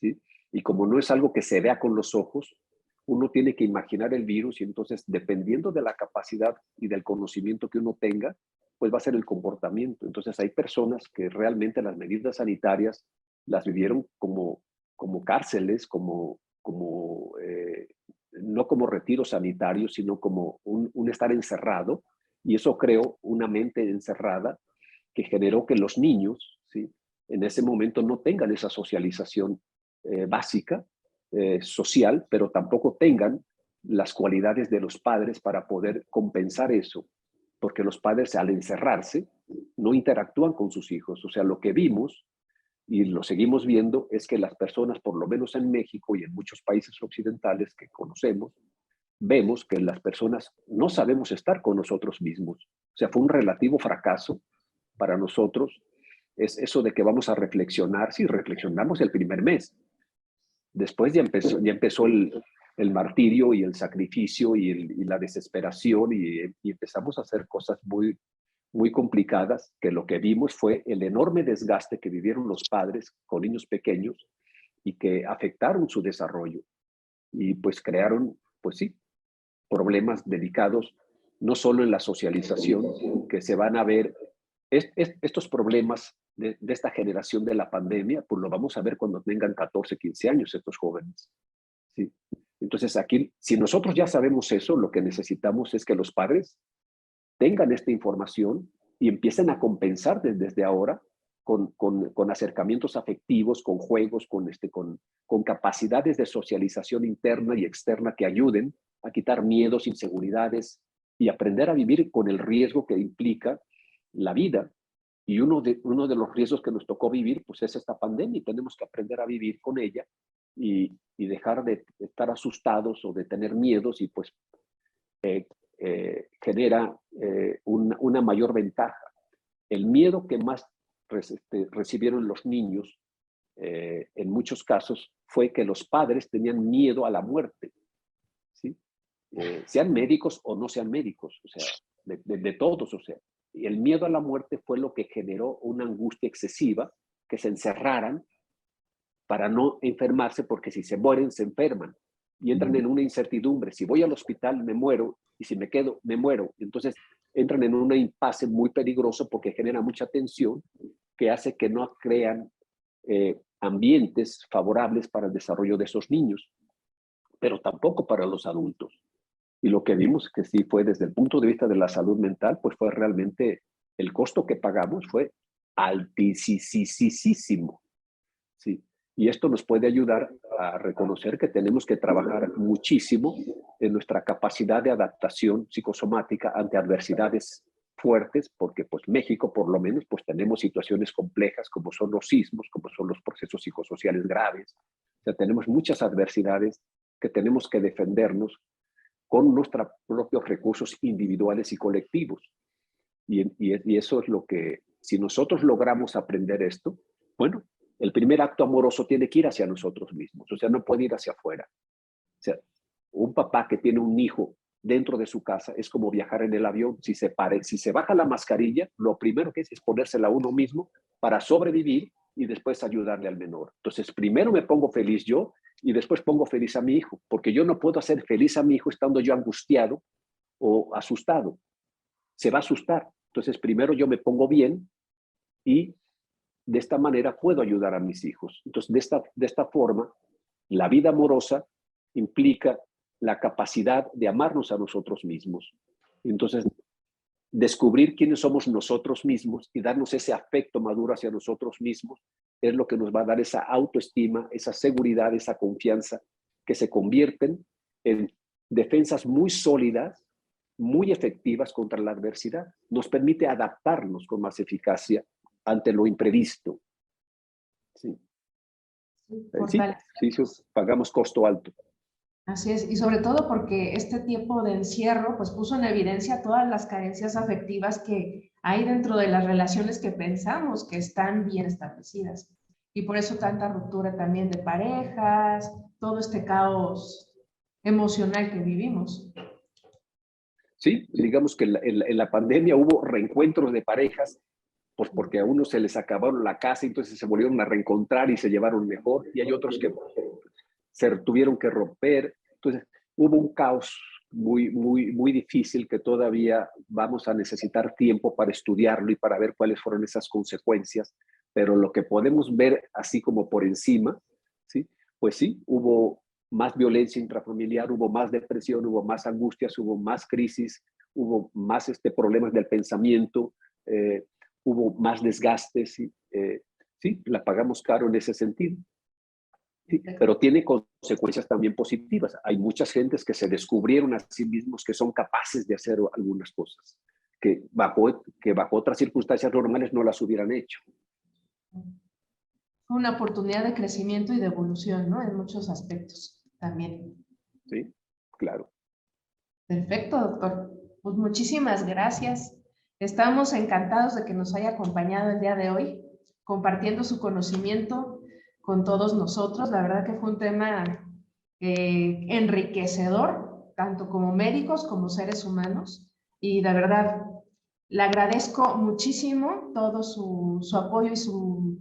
¿sí? Y como no es algo que se vea con los ojos, uno tiene que imaginar el virus y entonces, dependiendo de la capacidad y del conocimiento que uno tenga, pues va a ser el comportamiento. Entonces hay personas que realmente las medidas sanitarias las vivieron como cárceles, no como retiro sanitario, sino como un estar encerrado, y eso creó una mente encerrada que generó que los niños, ¿sí?, en ese momento no tengan esa socialización básica, social, pero tampoco tengan las cualidades de los padres para poder compensar eso, porque los padres al encerrarse no interactúan con sus hijos. O sea, lo que vimos y lo seguimos viendo es que las personas, por lo menos en México y en muchos países occidentales que conocemos, vemos que las personas no sabemos estar con nosotros mismos. O sea, fue un relativo fracaso para nosotros. Es eso de que vamos a reflexionar. Sí, reflexionamos el primer mes. Después ya empezó el martirio y el sacrificio y la desesperación y empezamos a hacer cosas muy, muy complicadas, que lo que vimos fue el enorme desgaste que vivieron los padres con niños pequeños y que afectaron su desarrollo y pues crearon, pues sí, problemas delicados, no solo en la socialización, que se van a ver, estos problemas de esta generación de la pandemia, pues lo vamos a ver cuando tengan 14, 15 años estos jóvenes. ¿Sí? Entonces aquí, si nosotros ya sabemos eso, lo que necesitamos es que los padres tengan esta información y empiecen a compensar desde ahora con acercamientos afectivos, con juegos, con capacidades de socialización interna y externa que ayuden a quitar miedos, inseguridades y aprender a vivir con el riesgo que implica la vida. Y uno de los riesgos que nos tocó vivir, pues es esta pandemia y tenemos que aprender a vivir con ella y dejar de estar asustados o de tener miedos y pues genera una mayor ventaja. El miedo que más recibieron los niños en muchos casos fue que los padres tenían miedo a la muerte, ¿sí? Sean médicos o no sean médicos, o sea, de todos, o sea. Y el miedo a la muerte fue lo que generó una angustia excesiva, que se encerraran para no enfermarse, porque si se mueren, se enferman y entran en una incertidumbre. Si voy al hospital, me muero, y si me quedo, me muero. Entonces entran en un impasse muy peligroso porque genera mucha tensión que hace que no crean ambientes favorables para el desarrollo de esos niños, pero tampoco para los adultos. Y lo que vimos que sí fue desde el punto de vista de la salud mental, pues fue realmente, el costo que pagamos fue altísimo. Sí. Y esto nos puede ayudar a reconocer que tenemos que trabajar muchísimo en nuestra capacidad de adaptación psicosomática ante adversidades fuertes, porque pues México por lo menos pues tenemos situaciones complejas como son los sismos, como son los procesos psicosociales graves. O sea, tenemos muchas adversidades que tenemos que defendernos con nuestros propios recursos individuales y colectivos. Y eso es lo que, si nosotros logramos aprender esto, bueno, el primer acto amoroso tiene que ir hacia nosotros mismos, o sea, no puede ir hacia afuera. O sea, un papá que tiene un hijo dentro de su casa es como viajar en el avión. Si se baja la mascarilla, lo primero que es ponérsela a uno mismo para sobrevivir y después ayudarle al menor. Entonces, primero me pongo feliz yo y después pongo feliz a mi hijo, porque yo no puedo hacer feliz a mi hijo estando yo angustiado o asustado. Se va a asustar. Entonces, primero yo me pongo bien y de esta manera puedo ayudar a mis hijos. Entonces, de esta forma, la vida amorosa implica la capacidad de amarnos a nosotros mismos. Entonces, descubrir quiénes somos nosotros mismos y darnos ese afecto maduro hacia nosotros mismos es lo que nos va a dar esa autoestima, esa seguridad, esa confianza, que se convierten en defensas muy sólidas, muy efectivas contra la adversidad. Nos permite adaptarnos con más eficacia ante lo imprevisto. Sí. Sí, pagamos costo alto. Así es, y sobre todo porque este tiempo de encierro pues puso en evidencia todas las carencias afectivas que hay dentro de las relaciones que pensamos que están bien establecidas. Y por eso tanta ruptura también de parejas, todo este caos emocional que vivimos. Sí, digamos que en la pandemia hubo reencuentros de parejas pues porque a unos se les acabaron la casa, entonces se volvieron a reencontrar y se llevaron mejor, y hay otros que se tuvieron que romper. Entonces hubo un caos muy difícil que todavía vamos a necesitar tiempo para estudiarlo y para ver cuáles fueron esas consecuencias, pero lo que podemos ver así como por encima, ¿sí? Pues sí, hubo más violencia intrafamiliar, hubo más depresión, hubo más angustias, hubo más crisis, hubo más problemas del pensamiento, hubo más desgastes, ¿sí? Sí, la pagamos caro en ese sentido. ¿Sí? Pero tiene consecuencias también positivas. Hay muchas gentes que se descubrieron a sí mismos que son capaces de hacer algunas cosas, que bajo otras circunstancias normales no las hubieran hecho. Una oportunidad de crecimiento y de evolución, ¿no? En muchos aspectos también. Sí, claro. Perfecto, doctor. Pues muchísimas gracias. Estamos encantados de que nos haya acompañado el día de hoy, compartiendo su conocimiento con todos nosotros. La verdad que fue un tema enriquecedor, tanto como médicos como seres humanos. Y de verdad, le agradezco muchísimo todo su apoyo y su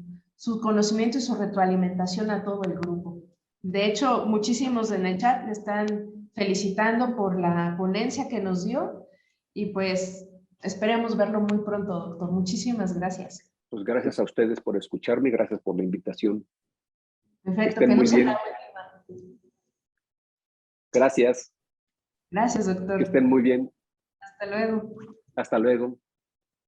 conocimiento y su retroalimentación a todo el grupo. De hecho, muchísimos en el chat le están felicitando por la ponencia que nos dio y pues esperemos verlo muy pronto, doctor. Muchísimas gracias. Pues gracias a ustedes por escucharme, gracias por la invitación. Perfecto, que estén que muy no sea bien. la última. Gracias. Gracias, Que doctor. estén muy bien. Hasta luego. Hasta luego.